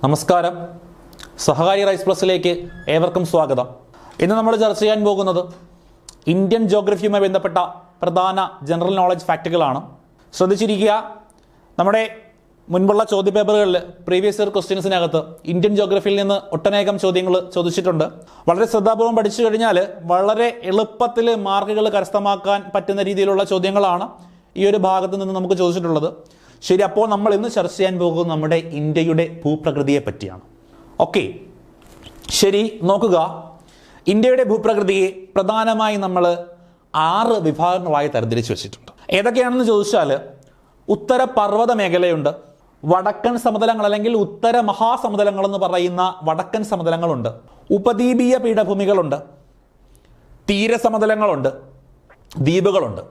നമസ്കാരം. സഹകാരി റൈസ് പ്ലസിലേക്ക് ഏവർക്കും സ്വാഗതം. ഇന്ന് നമ്മൾ ചർച്ച ചെയ്യാൻ പോകുന്നത് ഇന്ത്യൻ ജോഗ്രഫിയുമായി ബന്ധപ്പെട്ട പ്രധാന ജനറൽ നോളജ് ഫാക്റ്റുകളാണ്. ശ്രദ്ധിച്ചിരിക്കുക, നമ്മുടെ മുൻപുള്ള ചോദ്യപേപ്പറുകളിൽ പ്രീവിയസ് ഇയർ ക്വസ്റ്റ്യൻസിനകത്ത് ഇന്ത്യൻ ജോഗ്രഫിയിൽ നിന്ന് ഒട്ടനേകം ചോദ്യങ്ങൾ ചോദിച്ചിട്ടുണ്ട്. വളരെ ശ്രദ്ധാപൂർവം പഠിച്ചു കഴിഞ്ഞാൽ വളരെ എളുപ്പത്തിൽ മാർക്കുകൾ കരസ്ഥമാക്കാൻ പറ്റുന്ന രീതിയിലുള്ള ചോദ്യങ്ങളാണ് ഈ ഒരു ഭാഗത്ത് നിന്ന് നമുക്ക് ചോദിച്ചിട്ടുള്ളത്. ശരി, അപ്പോൾ നമ്മൾ ഇന്ന് ചർച്ച ചെയ്യാൻ പോകുന്നത് നമ്മുടെ ഇന്ത്യയുടെ ഭൂപ്രകൃതിയെ പറ്റിയാണ്. ഓക്കെ, ശരി, നോക്കുക. ഇന്ത്യയുടെ ഭൂപ്രകൃതിയെ പ്രധാനമായി നമ്മൾ 6 വിഭാഗങ്ങളായി തരംതിരിച്ച് വെച്ചിട്ടുണ്ട്. ഏതൊക്കെയാണെന്ന് ചോദിച്ചാൽ, ഉത്തര പർവ്വത മേഖലയുണ്ട്, വടക്കൻ സമതലങ്ങൾ അല്ലെങ്കിൽ ഉത്തര മഹാസമതലങ്ങൾ എന്ന് പറയുന്ന വടക്കൻ സമതലങ്ങളുണ്ട്, ഉപദ്വീപീയ പീഠഭൂമികളുണ്ട്, തീരസമതലങ്ങളുണ്ട്, ദ്വീപുകളുണ്ട്.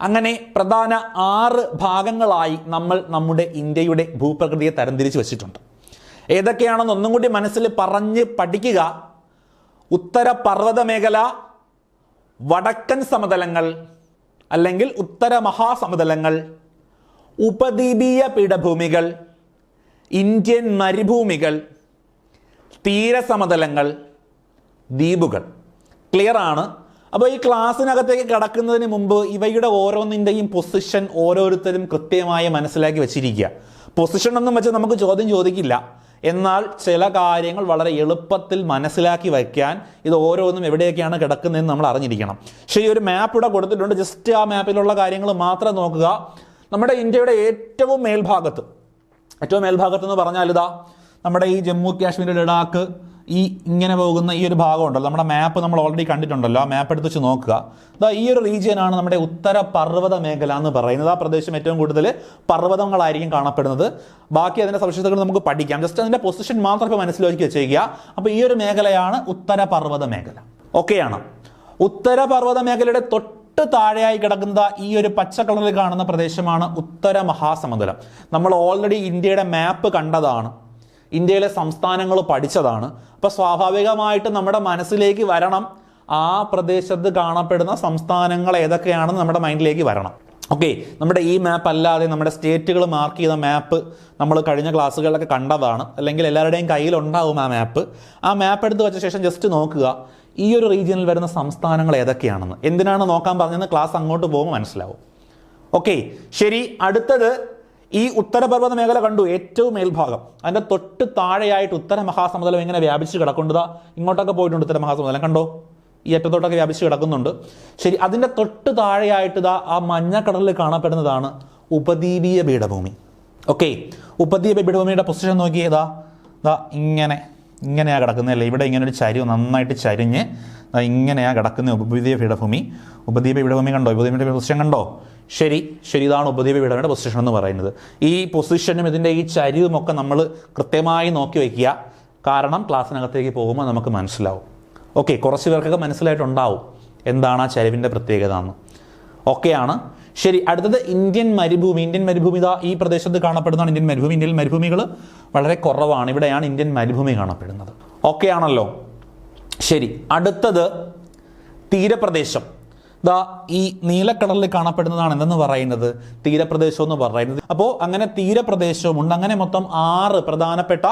അങ്ങനെ പ്രധാന 6 ഭാഗങ്ങളായി നമ്മൾ നമ്മുടെ ഇന്ത്യയുടെ ഭൂപ്രകൃതിയെ തരംതിരിച്ച് വെച്ചിട്ടുണ്ട്. ഏതൊക്കെയാണെന്ന് ഒന്നും കൂടി മനസ്സിൽ പറഞ്ഞ് പഠിക്കുക. ഉത്തര പർവ്വത മേഖല, വടക്കൻ സമതലങ്ങൾ അല്ലെങ്കിൽ ഉത്തര മഹാസമതലങ്ങൾ, ഉപദ്വീപീയ പീഠഭൂമികൾ, ഇന്ത്യൻ മരുഭൂമികൾ, തീരസമതലങ്ങൾ, ദ്വീപുകൾ. ക്ലിയർ ആണ്? അപ്പോൾ ഈ ക്ലാസ്സിനകത്തേക്ക് കടക്കുന്നതിന് മുമ്പ് ഇവയുടെ ഓരോന്നിൻ്റെയും പൊസിഷൻ ഓരോരുത്തരും കൃത്യമായി മനസ്സിലാക്കി വെച്ചിരിക്കുക. പൊസിഷൻ ഒന്നും വെച്ച് നമുക്ക് ചോദ്യം ചോദിക്കില്ല, എന്നാൽ ചില കാര്യങ്ങൾ വളരെ എളുപ്പത്തിൽ മനസ്സിലാക്കി വയ്ക്കാൻ ഇത് ഓരോന്നും എവിടെയൊക്കെയാണ് കിടക്കുന്നതെന്ന് നമ്മൾ അറിഞ്ഞിരിക്കണം. പക്ഷേ ഈ ഒരു മാപ്പ് ഇവിടെ കൊടുത്തിട്ടുണ്ട്. ജസ്റ്റ് ആ മാപ്പിലുള്ള കാര്യങ്ങൾ മാത്രം നോക്കുക. നമ്മുടെ ഇന്ത്യയുടെ ഏറ്റവും മേൽഭാഗത്ത് എന്ന് പറഞ്ഞാൽ ഇതാ നമ്മുടെ ഈ ജമ്മു കാശ്മീർ, ലഡാക്ക്, ഈ ഇങ്ങനെ പോകുന്ന ഈ ഒരു ഭാഗം ഉണ്ടല്ലോ, നമ്മുടെ മാപ്പ് നമ്മൾ ഓൾറെഡി കണ്ടിട്ടുണ്ടല്ലോ. ആ മാപ്പ് എടുത്ത് വെച്ച് നോക്കുക. ഇതാ ഈ ഒരു റീജിയനാണ് നമ്മുടെ ഉത്തര പർവ്വത മേഖല എന്ന് പറയുന്നത്. ആ പ്രദേശം ഏറ്റവും കൂടുതൽ പർവ്വതങ്ങളായിരിക്കും കാണപ്പെടുന്നത്. ബാക്കി അതിൻ്റെ സവിശേഷതകൾ നമുക്ക് പഠിക്കാം. ജസ്റ്റ് അതിൻ്റെ പൊസിഷൻ മാത്രം ഇപ്പോൾ മനസ്സിലാക്കി വെച്ചേക്കുക. അപ്പോൾ ഈ ഒരു മേഖലയാണ് ഉത്തര പർവ്വത മേഖല. ഓക്കെയാണ്. ഉത്തര പർവ്വത മേഖലയുടെ തൊട്ട് താഴെയായി കിടക്കുന്ന ഈ ഒരു പച്ച കളറിൽ കാണുന്ന പ്രദേശമാണ് ഉത്തര മഹാസമതലം. നമ്മൾ ഓൾറെഡി ഇന്ത്യയുടെ മാപ്പ് കണ്ടതാണ്, ഇന്ത്യയിലെ സംസ്ഥാനങ്ങൾ പഠിച്ചതാണ്. അപ്പോൾ സ്വാഭാവികമായിട്ട് നമ്മുടെ മനസ്സിലേക്ക് വരണം, ആ പ്രദേശത്ത് കാണപ്പെടുന്ന സംസ്ഥാനങ്ങൾ ഏതൊക്കെയാണെന്ന് നമ്മുടെ മൈൻഡിലേക്ക് വരണം. ഓക്കെ, നമ്മുടെ ഈ മാപ്പ് അല്ലാതെ നമ്മുടെ സ്റ്റേറ്റുകൾ മാർക്ക് ചെയ്ത മാപ്പ് നമ്മൾ കഴിഞ്ഞ ക്ലാസ്സുകളിലൊക്കെ കണ്ടതാണ്, അല്ലെങ്കിൽ എല്ലാവരുടെയും കയ്യിലുണ്ടാവും ആ മാപ്പ്. ആ മാപ്പ് എടുത്ത് വെച്ച ശേഷം ജസ്റ്റ് നോക്കുക ഈ ഒരു റീജിയനിൽ വരുന്ന സംസ്ഥാനങ്ങൾ ഏതൊക്കെയാണെന്ന്. എന്തിനാണ് നോക്കാൻ പറഞ്ഞതെന്ന് ക്ലാസ് അങ്ങോട്ട് പോകുമ്പോൾ മനസ്സിലാവും. ഓക്കെ, ശരി. അടുത്തത് ഈ ഉത്തരപർവ്വത മേഖല കണ്ടു, ഏറ്റവും മേൽഭാഗം. അതിൻ്റെ തൊട്ട് താഴെയായിട്ട് ഉത്തര മഹാസമതലം ഇങ്ങനെ വ്യാപിച്ച് കിടക്കുന്നതാ. ഇങ്ങോട്ടൊക്കെ പോയിട്ടുണ്ട് ഉത്തര മഹാസമതലം, കണ്ടോ? ഈ അറ്റത്തോട്ടൊക്കെ വ്യാപിച്ച് കിടക്കുന്നുണ്ട്. ശരി, അതിൻ്റെ തൊട്ട് താഴെയായിട്ട് ഇതാ ആ മഞ്ഞക്കടലിൽ കാണപ്പെടുന്നതാണ് ഉപദ്വീപീയ പീഠഭൂമി. ഓക്കെ, ഉപദ്വീപീയ പീഠഭൂമിയുടെ പൊസിഷൻ നോക്കിയതാ ഇങ്ങനെയാണ് കിടക്കുന്നതല്ലേ. ഇവിടെ ഇങ്ങനെ ഒരു ചരിവ് നന്നായിട്ട് ചരിഞ്ഞ് ഇങ്ങനെയാണ് കിടക്കുന്ന ഉപദ്വീപീയ പീഠഭൂമി. ഉപദ്വീപീയ പീഠഭൂമി കണ്ടോ? ഉപദ്വീപിയുടെ പൊസിഷൻ കണ്ടോ? ശരി, ഇതാണ് ഉപദ്വീപീയ പീഠഭൂമിയുടെ പൊസിഷൻ എന്ന് പറയുന്നത്. ഈ പൊസിഷനും ഇതിൻ്റെ ഈ ചരിവും ഒക്കെ നമ്മൾ കൃത്യമായി നോക്കി വയ്ക്കുക. കാരണം ക്ലാസ്സിനകത്തേക്ക് പോകുമ്പോൾ നമുക്ക് മനസ്സിലാവും. ഓക്കെ, കുറച്ച് പേർക്കൊക്കെ മനസ്സിലായിട്ടുണ്ടാവും എന്താണ് ആ ചരിവിൻ്റെ പ്രത്യേകത എന്ന്. ഓക്കെയാണ്. ശരി, അടുത്തത് ഇന്ത്യൻ മരുഭൂമി. ഇന്ത്യൻ മരുഭൂമി ഇതാ ഈ പ്രദേശത്ത് കാണപ്പെടുന്നതാണ് ഇന്ത്യൻ മരുഭൂമി. ഇന്ത്യൻ മരുഭൂമികൾ വളരെ കുറവാണ്. ഇവിടെയാണ് ഇന്ത്യൻ മരുഭൂമി കാണപ്പെടുന്നത്. ഓക്കെ ആണല്ലോ. ശരി, അടുത്തത് തീരപ്രദേശം. ദാ ഈ നീലക്കടലിൽ കാണപ്പെടുന്നതാണ് എന്തെന്ന് പറയുന്നത് തീരപ്രദേശം എന്ന് പറയുന്നത്. അപ്പോൾ അങ്ങനെ തീരപ്രദേശവും ഉണ്ട്. അങ്ങനെ മൊത്തം 6 പ്രധാനപ്പെട്ട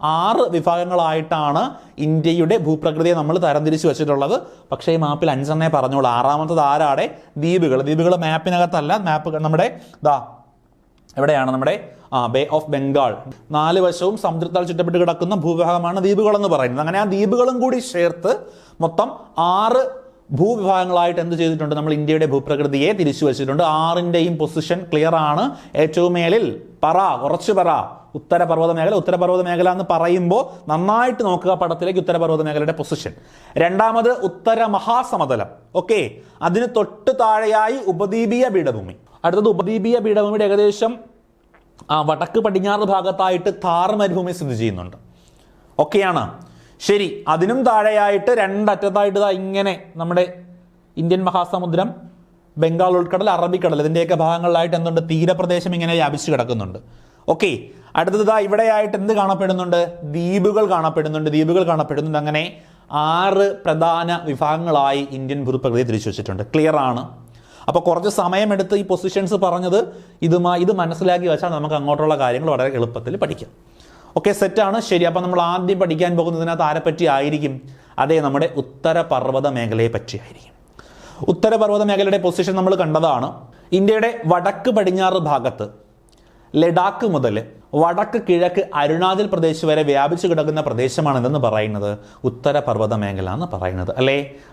6 വിഭാഗങ്ങളായിട്ടാണ് ഇന്ത്യയുടെ ഭൂപ്രകൃതിയെ നമ്മൾ തരംതിരിച്ച് വെച്ചിട്ടുള്ളത്. പക്ഷേ ഈ മാപ്പിൽ 5 പറഞ്ഞോളൂ. 6ാമത്തത് ആരാടെ? ദ്വീപുകൾ. ദ്വീപുകൾ മാപ്പിനകത്തല്ല. മാപ്പ് നമ്മുടെ എവിടെയാണ്? നമ്മുടെ ബേ ഓഫ് ബംഗാൾ. 4 വശവും സമുദ്രത്താൽ ചുറ്റപ്പെട്ട് കിടക്കുന്ന ഭൂവിഭാഗമാണ് ദ്വീപുകൾ എന്ന് പറയുന്നത്. അങ്ങനെ ആ ദ്വീപുകളും കൂടി ചേർത്ത് മൊത്തം 6 ഭൂവിഭാഗങ്ങളായിട്ട് എന്ത് ചെയ്തിട്ടുണ്ട്? നമ്മൾ ഇന്ത്യയുടെ ഭൂപ്രകൃതിയെ തിരിച്ചു വെച്ചിട്ടുണ്ട്. 6ൻ്റെയും പൊസിഷൻ ക്ലിയർ ആണ്. ഏറ്റവും മേലിൽ കുറച്ച് പറ ഉത്തരപർവ്വത മേഖല. ഉത്തരപർവ്വത മേഖല എന്ന് പറയുമ്പോൾ നന്നായിട്ട് നോക്കുക പടത്തിലേക്ക് ഉത്തരപർവ്വത മേഖലയുടെ പൊസിഷൻ. രണ്ടാമത് ഉത്തര മഹാസമതലം. ഓക്കെ, അതിന് തൊട്ട് താഴെയായി ഉപദ്വീപീയ പീഠഭൂമി. അടുത്തത് ഉപദ്വീപീയ പീഠഭൂമിയുടെ ഏകദേശം വടക്ക് പടിഞ്ഞാറ് ഭാഗത്തായിട്ട് ഥാർ മരുഭൂമി സ്ഥിതി ചെയ്യുന്നുണ്ട്. ഓക്കെയാണ്. ശരി, അതിനും താഴെയായിട്ട് 2 അറ്റത്തായിട്ട് ഇങ്ങനെ നമ്മുടെ ഇന്ത്യൻ മഹാസമുദ്രം, ബംഗാൾ ഉൾക്കടൽ, അറബിക്കടൽ, ഇതിൻ്റെയൊക്കെ ഭാഗങ്ങളിലായിട്ട് എന്തുണ്ട്? തീരപ്രദേശം ഇങ്ങനെ വ്യാപിച്ച് കിടക്കുന്നുണ്ട്. ഓക്കെ, അടുത്തത് ഇവിടെയായിട്ട് എന്ത് കാണപ്പെടുന്നുണ്ട്? ദ്വീപുകൾ കാണപ്പെടുന്നുണ്ട്. അങ്ങനെ 6 പ്രധാന വിഭാഗങ്ങളായി ഇന്ത്യൻ ഭൂപ്രകൃതിയെ തിരിച്ചു വെച്ചിട്ടുണ്ട്. ക്ലിയർ ആണ്? അപ്പോൾ കുറച്ച് സമയമെടുത്ത് ഈ പൊസിഷൻസ് പറഞ്ഞത് ഇത് മനസ്സിലാക്കി വെച്ചാൽ നമുക്ക് അങ്ങോട്ടുള്ള കാര്യങ്ങൾ വളരെ എളുപ്പത്തിൽ പഠിക്കാം. ഓക്കെ, സെറ്റാണ്. ശരി, അപ്പം നമ്മൾ ആദ്യം പഠിക്കാൻ പോകുന്നതിനകത്ത് ആരെപ്പറ്റി ആയിരിക്കും? അതേ, നമ്മുടെ ഉത്തരപർവ്വത മേഖലയെ പറ്റിയായിരിക്കും. ഉത്തരപർവ്വത മേഖലയുടെ പൊസിഷൻ നമ്മൾ കണ്ടതാണ്. ഇന്ത്യയുടെ വടക്ക് പടിഞ്ഞാറ് ഭാഗത്ത് ലഡാക്ക് മുതൽ വടക്ക് കിഴക്ക് അരുണാചൽ പ്രദേശ് വരെ വ്യാപിച്ചു കിടക്കുന്ന പ്രദേശമാണ് എന്തെന്ന് പറയുന്നത്? ഉത്തരപർവ്വത മേഖല എന്ന് പറയുന്നത്.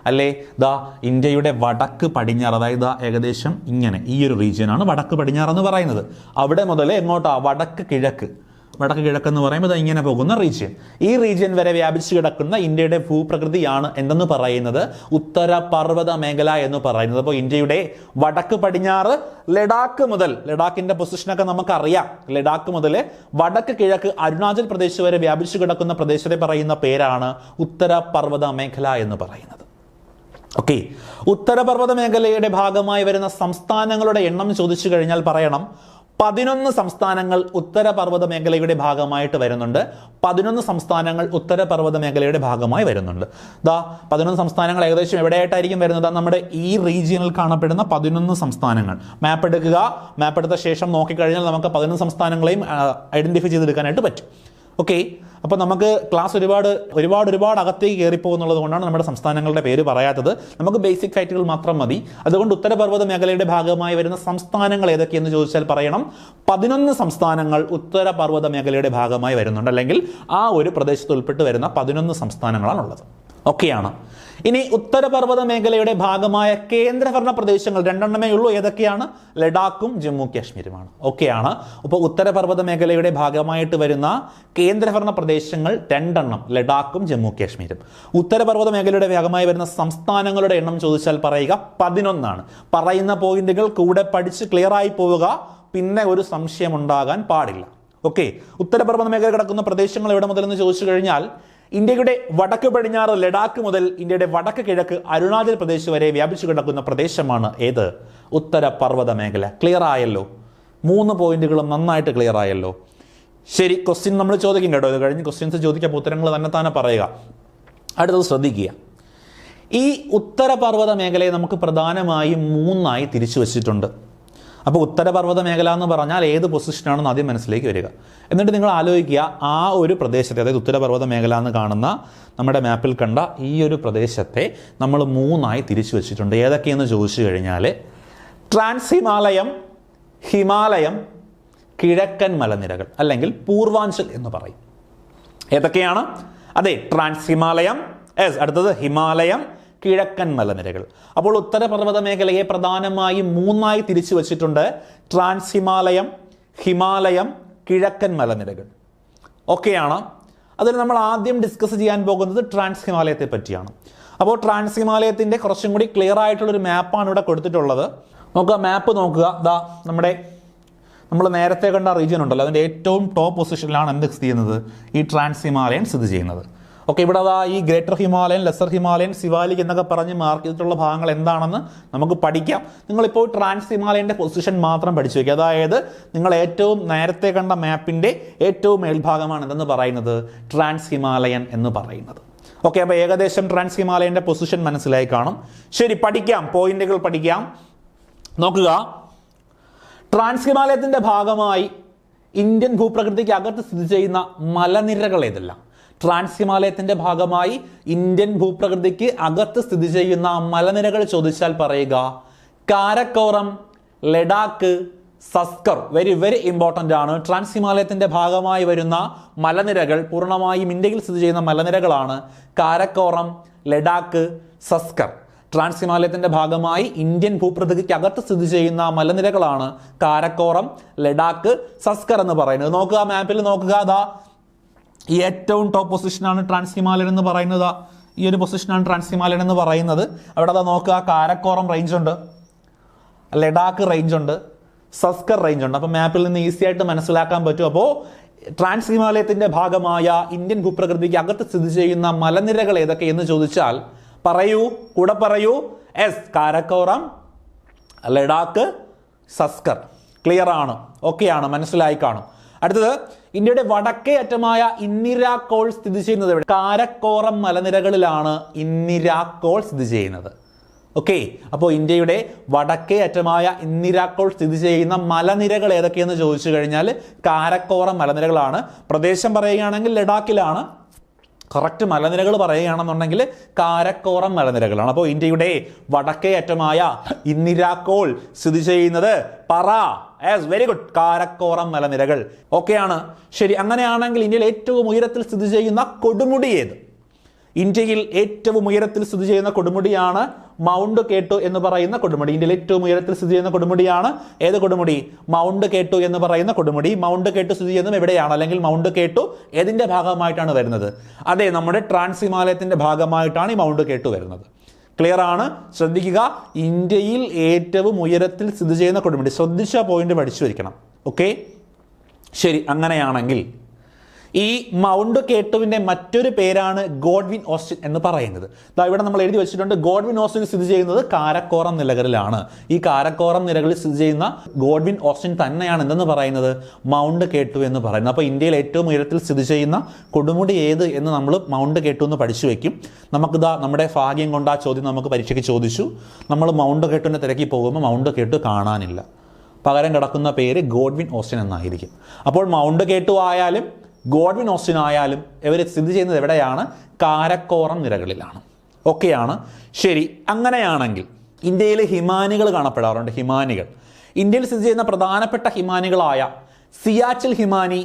അല്ലേ ദാ ഇന്ത്യയുടെ വടക്ക് പടിഞ്ഞാറ്, അതായത് ഏകദേശം ഇങ്ങനെ ഈ ഒരു റീജിയനാണ് വടക്ക് പടിഞ്ഞാറ് എന്ന് പറയുന്നത്. അവിടെ മുതൽ എങ്ങോട്ടാ? വടക്ക് കിഴക്ക് എന്ന് പറയുമ്പോൾ ഇങ്ങനെ പോകുന്ന റീജിയൻ. ഈ റീജിയൻ വരെ വ്യാപിച്ചു കിടക്കുന്ന ഇന്ത്യയുടെ ഭൂപ്രകൃതിയാണ് എന്തെന്ന് പറയുന്നത്? ഉത്തരപർവ്വത മേഖല എന്ന് പറയുന്നത്. അപ്പോൾ ഇന്ത്യയുടെ വടക്ക് പടിഞ്ഞാറ് ലഡാക്ക് മുതൽ, ലഡാക്കിന്റെ പൊസിഷനൊക്കെ നമുക്കറിയാം, ലഡാക്ക് മുതൽ വടക്ക് കിഴക്ക് അരുണാചൽ പ്രദേശ് വരെ വ്യാപിച്ചു കിടക്കുന്ന പ്രദേശത്തെ പറയുന്ന പേരാണ് ഉത്തരപർവ്വത മേഖല എന്ന് പറയുന്നത്. ഓക്കെ, ഉത്തരപർവ്വത മേഖലയുടെ ഭാഗമായി വരുന്ന സംസ്ഥാനങ്ങളുടെ എണ്ണം ചോദിച്ചു കഴിഞ്ഞാൽ പറയണം 11 സംസ്ഥാനങ്ങൾ ഉത്തരപർവ്വത മേഖലയുടെ ഭാഗമായിട്ട് വരുന്നുണ്ട്. 11 സംസ്ഥാനങ്ങൾ ഉത്തരപർവ്വത മേഖലയുടെ ഭാഗമായി വരുന്നുണ്ട്. 11 സംസ്ഥാനങ്ങൾ ഏകദേശം എവിടെയായിട്ടായിരിക്കും വരുന്നത്? നമ്മുടെ ഈ റീജിയനിൽ കാണപ്പെടുന്ന 11 സംസ്ഥാനങ്ങൾ. മാപ്പ് എടുക്കുക. മാപ്പ് എടുത്ത ശേഷം നോക്കിക്കഴിഞ്ഞാൽ നമുക്ക് 11 സംസ്ഥാനങ്ങളെയും ഐഡന്റിഫൈ ചെയ്തെടുക്കാനായിട്ട് പറ്റും. ഓക്കെ, അപ്പോൾ നമുക്ക് ക്ലാസ് ഒരുപാട് അകത്തേക്ക് കയറിപ്പോകുന്നുള്ളത് കൊണ്ടാണ് നമ്മുടെ സംസ്ഥാനങ്ങളുടെ പേര് പറയാത്തത്. നമുക്ക് ബേസിക് ഫാക്റ്റുകൾ മാത്രം മതി. അതുകൊണ്ട് ഉത്തരപർവ്വത മേഖലയുടെ ഭാഗമായി വരുന്ന സംസ്ഥാനങ്ങൾ ഏതൊക്കെയെന്ന് ചോദിച്ചാൽ പറയണം 11 സംസ്ഥാനങ്ങൾ ഉത്തരപർവ്വത മേഖലയുടെ ഭാഗമായി വരുന്നുണ്ട്, അല്ലെങ്കിൽ ആ ഒരു പ്രദേശത്ത് ഉൾപ്പെട്ട് വരുന്ന 11 സംസ്ഥാനങ്ങളാണുള്ളത്. ഓക്കെയാണ്. ഇനി ഉത്തരപർവ്വത മേഖലയുടെ ഭാഗമായ കേന്ദ്രഭരണ പ്രദേശങ്ങൾ 2 ഉള്ളൂ. ഏതൊക്കെയാണ്? ലഡാക്കും ജമ്മു കാശ്മീരുമാണ്. ഓക്കെയാണ്. അപ്പോൾ ഉത്തരപർവ്വത മേഖലയുടെ ഭാഗമായിട്ട് വരുന്ന കേന്ദ്രഭരണ പ്രദേശങ്ങൾ 2, ലഡാക്കും ജമ്മു കാശ്മീരും. ഉത്തരപർവ്വത മേഖലയുടെ ഭാഗമായി വരുന്ന സംസ്ഥാനങ്ങളുടെ എണ്ണം ചോദിച്ചാൽ പറയുക 11. പറയുന്ന പോയിന്റുകൾ കൂടെ പഠിച്ച് ക്ലിയർ ആയി പോവുക, പിന്നെ ഒരു സംശയം ഉണ്ടാകാൻ പാടില്ല. ഓക്കെ, ഉത്തരപർവ്വത മേഖല കിടക്കുന്ന പ്രദേശങ്ങൾ എവിടെ മുതലെന്ന് ചോദിച്ചു കഴിഞ്ഞാൽ ഇന്ത്യയുടെ വടക്ക് പടിഞ്ഞാറ് ലഡാക്ക് മുതൽ ഇന്ത്യയുടെ വടക്ക് കിഴക്ക് അരുണാചൽ പ്രദേശ് വരെ വ്യാപിച്ചു കിടക്കുന്ന പ്രദേശമാണ് ഏത്? ഉത്തരപർവ്വത മേഖല. ക്ലിയർ ആയല്ലോ? 3 പോയിന്റുകളും നന്നായിട്ട് ക്ലിയർ ആയല്ലോ? ശരി, ക്വസ്റ്റ്യൻ നമ്മൾ ചോദിക്കും കേട്ടോ. ഇത് കഴിഞ്ഞ് ക്വസ്റ്റ്യൻസ് ചോദിക്കുമ്പോൾ ഉത്തരങ്ങൾ തന്നെ പറയുക. അടുത്തത് ശ്രദ്ധിക്കുക. ഈ ഉത്തരപർവ്വത മേഖലയെ നമുക്ക് പ്രധാനമായും 3 തിരിച്ചു വച്ചിട്ടുണ്ട്. അപ്പോൾ ഉത്തരപർവ്വത മേഖല എന്ന് പറഞ്ഞാൽ ഏത് പൊസിഷനാണെന്ന് ആദ്യം മനസ്സിലേക്ക് വരിക. എന്നിട്ട് നിങ്ങൾ ആലോചിക്കുക, ആ ഒരു പ്രദേശത്തെ, അതായത് ഉത്തരപർവ്വത മേഖല എന്ന് കാണുന്ന നമ്മുടെ മാപ്പിൽ കണ്ട ഈ ഒരു പ്രദേശത്തെ നമ്മൾ 3 തിരിച്ചു വെച്ചിട്ടുണ്ട്. ഏതൊക്കെയെന്ന് ചോദിച്ചു കഴിഞ്ഞാൽ ട്രാൻസ് ഹിമാലയം, കിഴക്കൻ മലനിരകൾ, അല്ലെങ്കിൽ പൂർവാഞ്ചൽ എന്ന് പറയും. ഏതൊക്കെയാണ്? അതെ, ട്രാൻസ് ഹിമാലയം, അടുത്തത് ഹിമാലയം, കിഴക്കൻ മലനിരകൾ. അപ്പോൾ ഉത്തരപർവ്വത മേഖലയെ പ്രധാനമായും 3 തിരിച്ചു വച്ചിട്ടുണ്ട്. ട്രാൻസ് ഹിമാലയം, കിഴക്കൻ മലനിരകൾ. ഓക്കെയാണ്. അതിൽ നമ്മൾ ആദ്യം ഡിസ്കസ് ചെയ്യാൻ പോകുന്നത് ട്രാൻസ് ഹിമാലയത്തെ പറ്റിയാണ്. അപ്പോൾ ട്രാൻസ് ഹിമാലയത്തിൻ്റെ കുറച്ചും കൂടി ക്ലിയർ ആയിട്ടുള്ളൊരു മാപ്പാണ് ഇവിടെ കൊടുത്തിട്ടുള്ളത്. നോക്കുക, മാപ്പ് നോക്കുക. നമ്മൾ നേരത്തെ കണ്ട റീജിയൻ ഉണ്ടല്ലോ, അതിൻ്റെ ഏറ്റവും ടോപ്പ് പൊസിഷനിലാണ് എന്ത് സ്ഥിതി ചെയ്യുന്നത്? ഈ ട്രാൻസ് ഹിമാലയൻ സ്ഥിതി ചെയ്യുന്നത്. ഓക്കെ, ഇവിടെ ഈ ഗ്രേറ്റർ ഹിമാലയൻ, ലെസർ ഹിമാലയൻ, സിവാലിക് എന്നൊക്കെ പറഞ്ഞ് മാർക്ക് ചെയ്തിട്ടുള്ള ഭാഗങ്ങൾ എന്താണെന്ന് നമുക്ക് പഠിക്കാം. നിങ്ങളിപ്പോൾ ട്രാൻസ് ഹിമാലയൻ്റെ പൊസിഷൻ മാത്രം പഠിച്ചു വയ്ക്കുക. അതായത് നിങ്ങൾ ഏറ്റവും നേരത്തെ കണ്ട മാപ്പിൻ്റെ ഏറ്റവും മേൽഭാഗമാണ് എന്തെന്ന് പറയുന്നത്? ട്രാൻസ് ഹിമാലയൻ എന്ന് പറയുന്നത്. ഓക്കെ, അപ്പോൾ ഏകദേശം ട്രാൻസ് ഹിമാലയൻ്റെ പൊസിഷൻ മനസ്സിലായി കാണും. ശരി, പഠിക്കാം, പോയിന്റുകൾ പഠിക്കാം. നോക്കുക, ട്രാൻസ് ഹിമാലയത്തിൻ്റെ ഭാഗമായി ഇന്ത്യൻ ഭൂപ്രകൃതിക്ക് അകത്ത് സ്ഥിതി ചെയ്യുന്ന മലനിരകൾ ഏതെല്ലാം? ട്രാൻസ് ഹിമാലയത്തിൻ്റെ ഭാഗമായി ഇന്ത്യൻ ഭൂപ്രകൃതിക്ക് അകത്ത് സ്ഥിതി ചെയ്യുന്ന മലനിരകൾ ചോദിച്ചാൽ പറയുക കാരക്കോറം, ലഡാക്ക്, സസ്കർ. വെരി ഇമ്പോർട്ടൻ്റ് ആണ്. ട്രാൻസ് ഹിമാലയത്തിൻ്റെ ഭാഗമായി വരുന്ന മലനിരകൾ പൂർണ്ണമായും ഇന്ത്യയിൽ സ്ഥിതി ചെയ്യുന്ന മലനിരകളാണ് കാരക്കോറം, ലഡാക്ക്, സസ്കർ. ട്രാൻസ് ഹിമാലയത്തിൻ്റെ ഭാഗമായി ഇന്ത്യൻ ഭൂപ്രകൃതിക്ക് അകത്ത് സ്ഥിതി ചെയ്യുന്ന മലനിരകളാണ് കാരക്കോറം, ലഡാക്ക്, സസ്കർ എന്ന് പറയുന്നത്. നോക്കുക, മാപ്പിൽ നോക്കുക. ഈ ഏറ്റവും ടോപ്പ് പൊസിഷനാണ് ട്രാൻസ് ഹിമാലയൻ എന്ന് പറയുന്നത്. ഈ ഒരു പൊസിഷനാണ് ട്രാൻസ് ഹിമാലയൻ എന്ന് പറയുന്നത്. അവിടെ നോക്കുക, കാരക്കോറം റേഞ്ച് ഉണ്ട്, ലഡാക്ക് റേഞ്ച് ഉണ്ട്, സസ്കർ റേഞ്ച് ഉണ്ട്. അപ്പോൾ മാപ്പിൽ നിന്ന് ഈസി ആയിട്ട് മനസ്സിലാക്കാൻ പറ്റും. അപ്പോൾ ട്രാൻസ് ഹിമാലയത്തിൻ്റെ ഭാഗമായ ഇന്ത്യൻ ഭൂപ്രകൃതിക്ക് അകത്ത് സ്ഥിതി ചെയ്യുന്ന മലനിരകൾ ഏതൊക്കെയെന്ന് ചോദിച്ചാൽ കൂടെ പറയൂ. കാരക്കോറം, ലഡാക്ക്, സസ്കർ. ക്ലിയർ ആണ്? ഓക്കെയാണ്, മനസ്സിലായി കാണും. അടുത്തത്, ഇന്ത്യയുടെ വടക്കേ അറ്റമായ ഇന്ദിരാക്കോൾ സ്ഥിതി ചെയ്യുന്നത് എവിടെ? കാരക്കോറം മലനിരകളിലാണ് ഇന്ദിരാക്കോൾ സ്ഥിതി ചെയ്യുന്നത്. ഓക്കെ, അപ്പോൾ ഇന്ത്യയുടെ വടക്കേ അറ്റമായ ഇന്ദിരാക്കോൾ സ്ഥിതി ചെയ്യുന്ന മലനിരകൾ ഏതൊക്കെയെന്ന് ചോദിച്ചു കഴിഞ്ഞാൽ കാരക്കോറം മലനിരകളാണ്. പ്രദേശം പറയുകയാണെങ്കിൽ ലഡാക്കിലാണ്. കറക്റ്റ് മലനിരകൾ പറയുകയാണെന്നുണ്ടെങ്കിൽ കാരക്കോറം മലനിരകളാണ്. അപ്പോൾ ഇന്ത്യയുടെ വടക്കേ അറ്റമായ ഇന്ദിരാക്കോൾ സ്ഥിതി ചെയ്യുന്നത് വെരി ഗുഡ്, കാരക്കോറം മലനിരകൾ. ഓക്കെയാണ്, ശരി. അങ്ങനെയാണെങ്കിൽ ഇന്ത്യയിൽ ഏറ്റവും ഉയരത്തിൽ സ്ഥിതി ചെയ്യുന്ന കൊടുമുടി ഏത്? ഇന്ത്യയിൽ ഏറ്റവും ഉയരത്തിൽ സ്ഥിതി ചെയ്യുന്ന കൊടുമുടിയാണ് മൗണ്ട് കേട്ടു എന്ന് പറയുന്ന കൊടുമുടി. ഇന്ത്യയിൽ ഏറ്റവും ഉയരത്തിൽ സ്ഥിതി ചെയ്യുന്ന കൊടുമുടിയാണ് ഏത് കൊടുമുടി? മൗണ്ട് കേട്ടു എന്ന് പറയുന്ന കൊടുമുടി. മൗണ്ട് കേട്ടു സ്ഥിതി ചെയ്യുന്നത് എവിടെയാണ്, അല്ലെങ്കിൽ മൗണ്ട് കേട്ടു ഏതിന്റെ ഭാഗമായിട്ടാണ് വരുന്നത്? അതെ, നമ്മുടെ ട്രാൻസ് ഹിമാലയത്തിന്റെ ഭാഗമായിട്ടാണ് ഈ മൗണ്ട് കേട്ടു വരുന്നത്. ക്ലിയർ ആണ്? ശ്രദ്ധിക്കുക, ഇന്ത്യയിൽ ഏറ്റവും ഉയരത്തിൽ സ്ഥിതി ചെയ്യുന്ന കൊടുമുടി. ശ്രദ്ധിച്ച പോയിന്റ് പഠിച്ചു വയ്ക്കണം. ഓക്കെ, ശരി. അങ്ങനെയാണെങ്കിൽ ഈ മൗണ്ട് കേട്ടുവിന്റെ മറ്റൊരു പേരാണ് ഗോഡ്വിൻ ഓസ്റ്റിൻ എന്ന് പറയുന്നത്. ഇവിടെ നമ്മൾ എഴുതി വെച്ചിട്ടുണ്ട്, ഗോഡ്വിൻ ഓസ്റ്റിൻ സ്ഥിതി ചെയ്യുന്നത് കാരക്കോറം നിലകളിലാണ്. ഈ കാരക്കോറം നിലകളിൽ സ്ഥിതി ചെയ്യുന്ന ഗോഡ്വിൻ ഓസ്റ്റിൻ തന്നെയാണ് എന്തെന്ന് പറയുന്നത്? മൗണ്ട് കേട്ടു എന്ന് പറയുന്നത്. അപ്പോൾ ഇന്ത്യയിൽ ഏറ്റവും ഉയരത്തിൽ സ്ഥിതി ചെയ്യുന്ന കൊടുമുടി ഏത് എന്ന് നമ്മൾ മൗണ്ട് കേട്ടു എന്ന് പഠിച്ചു വെക്കും. നമുക്കിതാ നമ്മുടെ ഭാഗ്യം കൊണ്ട് ആ ചോദ്യം നമുക്ക് പരീക്ഷയ്ക്ക് ചോദിച്ചു. നമ്മൾ മൗണ്ട് കേട്ടുവിൻ്റെ തിരക്കി പോകുമ്പോൾ മൗണ്ട് കേട്ടു കാണാനില്ല. പകരം കിടക്കുന്ന പേര് ഗോഡ്വിൻ ഓസ്റ്റിൻ എന്നായിരിക്കും. അപ്പോൾ മൗണ്ട് കേട്ടു ആയാലും ഗോഡ്വിൻ ഓസ്റ്റിൻ ആയാലും ഇവർ സ്ഥിതി ചെയ്യുന്നത് എവിടെയാണ്? കാരക്കോറം നിരകളിലാണ്. ഓക്കെയാണ്, ശരി. അങ്ങനെയാണെങ്കിൽ ഇന്ത്യയിൽ ഹിമാനികൾ കാണപ്പെടാറുണ്ട്. ഹിമാനികൾ ഇന്ത്യയിൽ സ്ഥിതി ചെയ്യുന്ന പ്രധാനപ്പെട്ട ഹിമാനികളായ സിയാച്ചിൽ ഹിമാനി,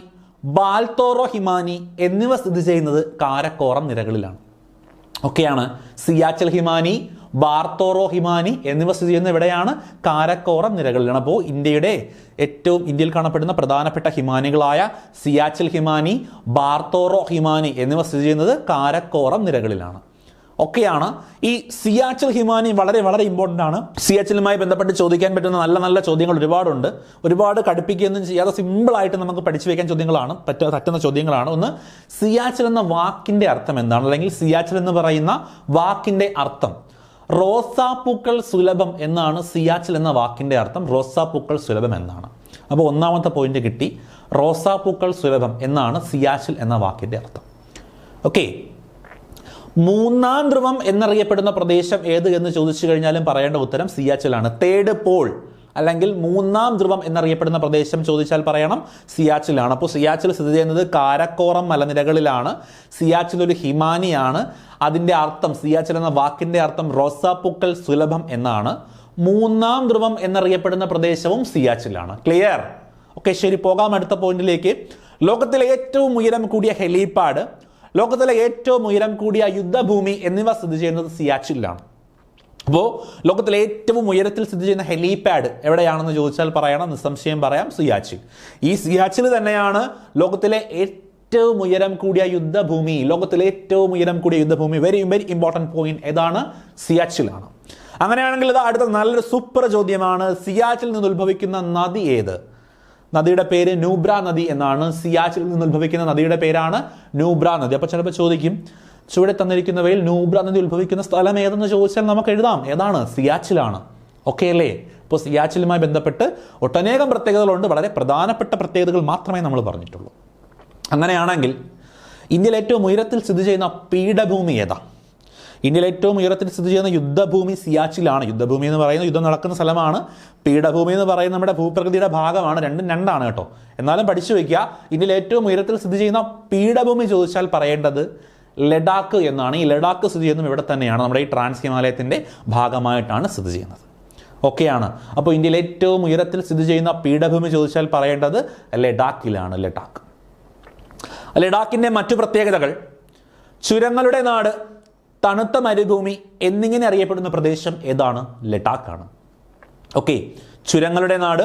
ബാൽത്തോറോ ഹിമാനി എന്നിവ സ്ഥിതി ചെയ്യുന്നത് കാരക്കോറം നിരകളിലാണ്. ഓക്കെയാണ്, സിയാച്ചിൽ ഹിമാനി, ബാർത്തോറോ ഹിമാനി എന്നിവ സ്ഥിതി ചെയ്യുന്നത് എവിടെയാണ്? കാരക്കോറം നിരകളിലാണ്. അപ്പോൾ ഇന്ത്യയിൽ കാണപ്പെടുന്ന പ്രധാനപ്പെട്ട ഹിമാനികളായ സിയാച്ചിൽ ഹിമാനി, ബാർത്തോറോ ഹിമാനി എന്നിവ സ്ഥിതി ചെയ്യുന്നത് കാരക്കോറം നിരകളിലാണ്. ഒക്കെയാണ്. ഈ സിയാച്ചിൽ ഹിമാനി വളരെ വളരെ ഇമ്പോർട്ടൻ്റ് ആണ്. സിയാച്ചിലുമായി ബന്ധപ്പെട്ട് ചോദിക്കാൻ പറ്റുന്ന നല്ല നല്ല ചോദ്യങ്ങൾ ഒരുപാടുണ്ട്. ഒരുപാട് കടുപ്പിക്കുകയൊന്നും ചെയ്യാതെ സിമ്പിളായിട്ട് നമുക്ക് പഠിച്ചു വയ്ക്കാൻ പറ്റുന്ന ചോദ്യങ്ങളാണ്. ഒന്ന്, സിയാച്ചിൽ എന്ന വാക്കിൻ്റെ അർത്ഥം എന്താണ്? അല്ലെങ്കിൽ സിയാച്ചിൽ എന്ന് പറയുന്ന വാക്കിൻ്റെ അർത്ഥം. റോസാപ്പൂക്കൾ സുലഭം എന്നാണ് സിയാച്ചിൽ എന്ന വാക്കിൻ്റെ അർത്ഥം. റോസാപ്പൂക്കൾ സുലഭം എന്നാണ്. അപ്പോൾ ഒന്നാമത്തെ പോയിന്റ് കിട്ടി. റോസാപ്പൂക്കൾ സുലഭം എന്നാണ് സിയാച്ചിൽ എന്ന വാക്കിൻ്റെ അർത്ഥം. ഓക്കെ, മൂന്നാം ധ്രുവം എന്നറിയപ്പെടുന്ന പ്രദേശം ഏത് എന്ന് ചോദിച്ചു കഴിഞ്ഞാലും പറയേണ്ട ഉത്തരം സിയാച്ചിലാണ്. തേർഡ് പോൾ അല്ലെങ്കിൽ മൂന്നാം ധ്രുവം എന്നറിയപ്പെടുന്ന പ്രദേശം ചോദിച്ചാൽ പറയണം സിയാച്ചിലാണ്. അപ്പോൾ സിയാച്ചിൽ സ്ഥിതി ചെയ്യുന്നത് കാരക്കോറം മലനിരകളിലാണ്. സിയാച്ചിൽ ഒരു ഹിമാനിയാണ്. അതിൻ്റെ അർത്ഥം, സിയാച്ചിൽ എന്ന വാക്കിൻ്റെ അർത്ഥം റോസാപ്പൂക്കൾ സുലഭം എന്നാണ്. മൂന്നാം ധ്രുവം എന്നറിയപ്പെടുന്ന പ്രദേശവും സിയാച്ചിലാണ്. ക്ലിയർ? ഓക്കെ, ശരി. പോകാം അടുത്ത പോയിന്റിലേക്ക്. ലോകത്തിലെ ഏറ്റവും ഉയരം കൂടിയ ഹെലിപാഡ്, ലോകത്തിലെ ഏറ്റവും ഉയരം കൂടിയ യുദ്ധഭൂമി എന്നിവ സ്ഥിതി ചെയ്യുന്നത് സിയാച്ചിലാണ്. അപ്പോൾ ലോകത്തിലെ ഏറ്റവും ഉയരത്തിൽ സ്ഥിതി ചെയ്യുന്ന ഹെലിപാഡ് എവിടെയാണെന്ന് ചോദിച്ചാൽ പറയണം, നിസ്സംശയം പറയാം, സിയാച്ചിൽ. ഈ സിയാച്ചിൽ തന്നെയാണ് ലോകത്തിലെ ഏറ്റവും ഉയരം കൂടിയ യുദ്ധഭൂമി. ലോകത്തിലെ ഏറ്റവും ഉയരം കൂടിയ യുദ്ധഭൂമി. Very very important point. ഏതാണ്? സിയാച്ചിലാണ്. അങ്ങനെയാണെങ്കിൽ ഇത് അടുത്ത നല്ലൊരു സൂപ്പർ ചോദ്യമാണ്. സിയാച്ചിൽ നിന്ന് ഉത്ഭവിക്കുന്ന നദി ഏത്? നദിയുടെ പേര് നൂബ്ര നദി എന്നാണ്. സിയാച്ചിൽ നിന്ന് ഉത്ഭവിക്കുന്ന നദിയുടെ പേരാണ് നൂബ്ര നദി. അപ്പോൾ ചിലപ്പോൾ ചോദിക്കും, ചുവടെ തന്നിരിക്കുന്നവയിൽ നൂബ്ര നദി ഉത്ഭവിക്കുന്ന സ്ഥലം ഏതെന്ന് ചോദിച്ചാൽ നമുക്ക് എഴുതാം. ഏതാണ്? സിയാച്ചിലാണ്. ഓക്കെ അല്ലേ? അപ്പോൾ സിയാച്ചിലുമായി ബന്ധപ്പെട്ട് ഒട്ടനേകം പ്രത്യേകതകളുണ്ട്. വളരെ പ്രധാനപ്പെട്ട പ്രത്യേകതകൾ മാത്രമേ നമ്മൾ പറഞ്ഞിട്ടുള്ളൂ. അങ്ങനെയാണെങ്കിൽ ഇന്ത്യയിൽ ഏറ്റവും ഉയരത്തിൽ സ്ഥിതി ചെയ്യുന്ന പീഠഭൂമി ഏതാ? ഇന്ത്യയിൽ ഏറ്റവും ഉയരത്തിൽ സ്ഥിതി ചെയ്യുന്ന യുദ്ധഭൂമി സിയാച്ചിലാണ്. യുദ്ധഭൂമി എന്ന് പറയുന്നത് യുദ്ധം നടക്കുന്ന സ്ഥലമാണ്. പീഠഭൂമി എന്ന് പറയുന്നത് നമ്മുടെ ഭൂപ്രകൃതിയുടെ ഭാഗമാണ്. രണ്ടും രണ്ടാണ് കേട്ടോ. എന്നാലും പഠിച്ചു വയ്ക്കുക. ഇന്ത്യയിൽ ഏറ്റവും ഉയരത്തിൽ സ്ഥിതി ചെയ്യുന്ന പീഠഭൂമി ചോദിച്ചാൽ പറയേണ്ടത് ലഡാക്ക് എന്നാണ്. ഈ ലഡാക്ക് സ്ഥിതി ചെയ്യുന്നത് ഇവിടെ തന്നെയാണ്. നമ്മുടെ ഈ ട്രാൻസ് ഹിമാലയത്തിൻ്റെ ഭാഗമായിട്ടാണ് സ്ഥിതി ചെയ്യുന്നത്. ഓക്കെയാണ്. അപ്പോൾ ഇന്ത്യയിൽ ഏറ്റവും ഉയരത്തിൽ സ്ഥിതി ചെയ്യുന്ന പീഠഭൂമി ചോദിച്ചാൽ പറയേണ്ടത് ലഡാക്കിലാണ്. ലഡാക്കിൻ്റെ മറ്റു പ്രത്യേകതകൾ: ചുരങ്ങളുടെ നാട്, തണുത്ത മരുഭൂമി എന്നിങ്ങനെ അറിയപ്പെടുന്ന പ്രദേശം ഏതാണ്? ലഡാക്കാണ്. ഓക്കെ, ചുരങ്ങളുടെ നാട്,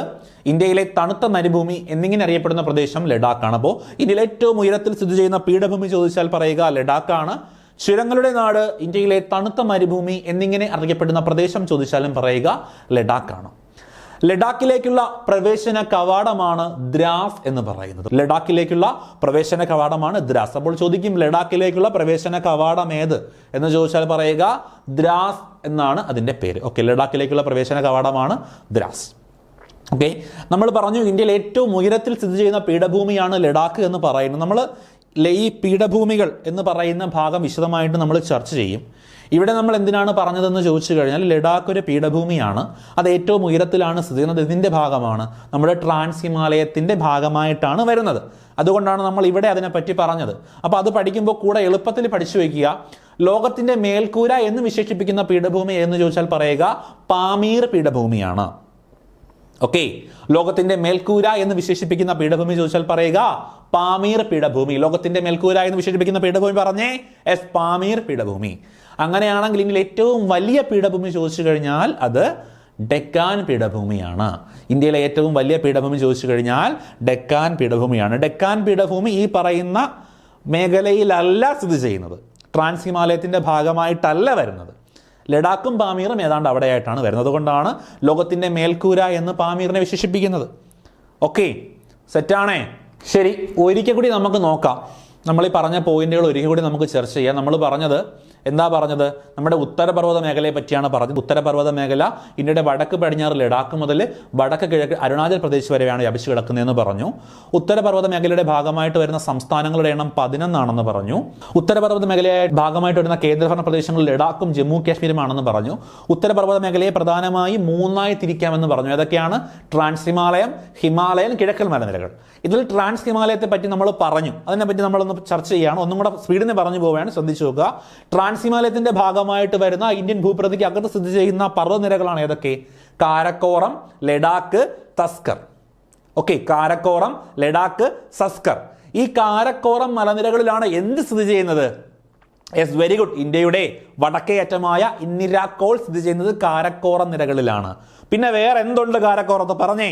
ഇന്ത്യയിലെ തണുത്ത മരുഭൂമി എന്നിങ്ങനെ അറിയപ്പെടുന്ന പ്രദേശം ലഡാക്കാണ്. അപ്പോൾ ഇന്ത്യയിലെ ഏറ്റവും ഉയരത്തിൽ സ്ഥിതി ചെയ്യുന്ന പീഠഭൂമി ചോദിച്ചാൽ പറയുക ലഡാക്കാണ്. ചുരങ്ങളുടെ നാട്, ഇന്ത്യയിലെ തണുത്ത മരുഭൂമി എന്നിങ്ങനെ അറിയപ്പെടുന്ന പ്രദേശം ചോദിച്ചാലും പറയുക ലഡാക്കാണ്. ലഡാക്കിലേക്കുള്ള പ്രവേശന കവാടമാണ് ദ്രാസ് എന്ന് പറയുന്നത്. ലഡാക്കിലേക്കുള്ള പ്രവേശന കവാടമാണ് ദ്രാസ്. അപ്പോൾ ചോദിക്കും, ലഡാക്കിലേക്കുള്ള പ്രവേശന കവാടം ഏത് എന്ന് ചോദിച്ചാൽ പറയുക ദ്രാസ് എന്നാണ് അതിൻ്റെ പേര്. ഓക്കെ, ലഡാക്കിലേക്കുള്ള പ്രവേശന കവാടമാണ് ദ്രാസ്. ഓക്കെ, നമ്മൾ പറഞ്ഞു ഇന്ത്യയിൽ ഏറ്റവും ഉയരത്തിൽ സ്ഥിതി ചെയ്യുന്ന പീഠഭൂമിയാണ് ലഡാക്ക് എന്ന് പറയുന്നത്. നമ്മൾ ഈ പീഠഭൂമികൾ എന്ന് പറയുന്ന ഭാഗം വിശദമായിട്ട് നമ്മൾ ചർച്ച ചെയ്യും. ഇവിടെ നമ്മൾ എന്തിനാണ് പറഞ്ഞതെന്ന് ചോദിച്ചു കഴിഞ്ഞാൽ ലഡാക്ക് ഒരു പീഠഭൂമിയാണ്, അത് ഏറ്റവും ഉയരത്തിലാണ് സ്ഥിതി ചെയ്യുന്നത്, ഇതിൻ്റെ ഭാഗമാണ്, നമ്മുടെ ട്രാൻസ് ഹിമാലയത്തിൻ്റെ ഭാഗമായിട്ടാണ് വരുന്നത്. അതുകൊണ്ടാണ് നമ്മൾ ഇവിടെ അതിനെപ്പറ്റി പറഞ്ഞത്. അപ്പോൾ അത് പഠിക്കുമ്പോൾ കൂടെ എളുപ്പത്തിൽ പഠിച്ചു വയ്ക്കുക. ലോകത്തിൻ്റെ മേൽക്കൂര എന്ന് വിശേഷിപ്പിക്കുന്ന പീഠഭൂമി എന്ന് ചോദിച്ചാൽ പറയുക പാമീർ പീഠഭൂമിയാണ്. ഓക്കെ, ലോകത്തിന്റെ മേൽക്കൂര എന്ന് വിശേഷിപ്പിക്കുന്ന പീഠഭൂമി ചോദിച്ചാൽ പറയുക പാമീർ പീഠഭൂമി. ലോകത്തിന്റെ മേൽക്കൂര എന്ന് വിശേഷിപ്പിക്കുന്ന പീഠഭൂമി പറഞ്ഞേ എസ് പാമീർ പീഠഭൂമി. അങ്ങനെയാണെങ്കിൽ ഇന്ത്യയിൽ ഏറ്റവും വലിയ പീഠഭൂമി ചോദിച്ചു കഴിഞ്ഞാൽ അത് ഡെക്കാൻ പീഠഭൂമിയാണ്. ഇന്ത്യയിലെ ഏറ്റവും വലിയ പീഠഭൂമി ചോദിച്ചു കഴിഞ്ഞാൽ ഡെക്കാൻ പീഠഭൂമിയാണ്. ഡെക്കാൻ പീഠഭൂമി ഈ പറയുന്ന മേഖലയിലല്ല സ്ഥിതി ചെയ്യുന്നത്, ട്രാൻസ് ഹിമാലയത്തിന്റെ ഭാഗമായിട്ടല്ല വരുന്നത്. ലഡാക്കും പാമീറും ഏതാണ്ട് അവിടെയായിട്ടാണ് വരുന്നത്. അതുകൊണ്ടാണ് ലോകത്തിൻ്റെ മേൽക്കൂര എന്ന് പാമീറിനെ വിശേഷിപ്പിക്കുന്നത്. ഓക്കെ, സെറ്റാണേ? ശരി, ഒരിക്കൽ കൂടി നമുക്ക് നോക്കാം. നമ്മൾ ഈ പറഞ്ഞ പോയിന്റുകൾ ഒരിക്കൽ കൂടി നമുക്ക് ചർച്ച ചെയ്യാം. നമ്മൾ പറഞ്ഞത് എന്താ പറഞ്ഞത്? നമ്മുടെ ഉത്തരപർവ്വത മേഖലയെ പറ്റിയാണ് പറഞ്ഞത്. ഉത്തരപർവ്വത മേഖല ഇന്ത്യയുടെ വടക്ക് പടിഞ്ഞാറ് ലഡാക്ക് മുതൽ വടക്ക് കിഴക്ക് അരുണാചൽ പ്രദേശ് വരെയാണ് വ്യാപിച്ചു കിടക്കുന്നതെന്ന് പറഞ്ഞു. ഉത്തരപർവ്വത മേഖലയുടെ ഭാഗമായിട്ട് വരുന്ന സംസ്ഥാനങ്ങളുടെ എണ്ണം 11 പറഞ്ഞു. ഉത്തരപർവ്വത മേഖലയായ ഭാഗമായിട്ട് വരുന്ന കേന്ദ്രഭരണ പ്രദേശങ്ങൾ ലഡാക്കും ജമ്മു കാശ്മീരുമാണെന്ന് പറഞ്ഞു. ഉത്തരപർവ്വത മേഖലയെ പ്രധാനമായി 3ആയി തിരിക്കാമെന്ന് പറഞ്ഞു. ഏതൊക്കെയാണ്? ട്രാൻസ് ഹിമാലയം, ഹിമാലയൻ, കിഴക്കൻ മലനിരകൾ. ഇതിൽ ട്രാൻസ് ഹിമാലയത്തെ പറ്റി നമ്മൾ പറഞ്ഞു, അതിനെപ്പറ്റി നമ്മളൊന്ന് ചർച്ച ചെയ്യുകയാണ്. ഒന്നും കൂടെ സ്പീഡിന് പറഞ്ഞു പോവുകയാണ്, ശ്രദ്ധിച്ചു നോക്കുക. ട്രാൻസ് ഹിമാലയത്തിന്റെ ഭാഗമായിട്ട് വരുന്ന ഇന്ത്യൻ ഭൂപ്രകൃതിക്ക് അകത്ത് സ്ഥിതി ചെയ്യുന്ന പർവ്വതനിരകളാണ് ഏതൊക്കെ? കാരക്കോറം, ലഡാക്ക്, സസ്കർ. ഓക്കെ, കാരക്കോറം, ലഡാക്ക്, സസ്കർ. ഈ കാരക്കോറം മലനിരകളിലാണ് എന്ത് സ്ഥിതി ചെയ്യുന്നത്? Yes, very good. ഇന്ത്യയുടെ വടക്കേ അറ്റമായ ഇന്ദിരാക്കോൾ സ്ഥിതി ചെയ്യുന്നത് കാരക്കോറം നിരകളിലാണ്. പിന്നെ വേറെ എന്തുണ്ട് കാരക്കോറത്ത്? പറഞ്ഞേ.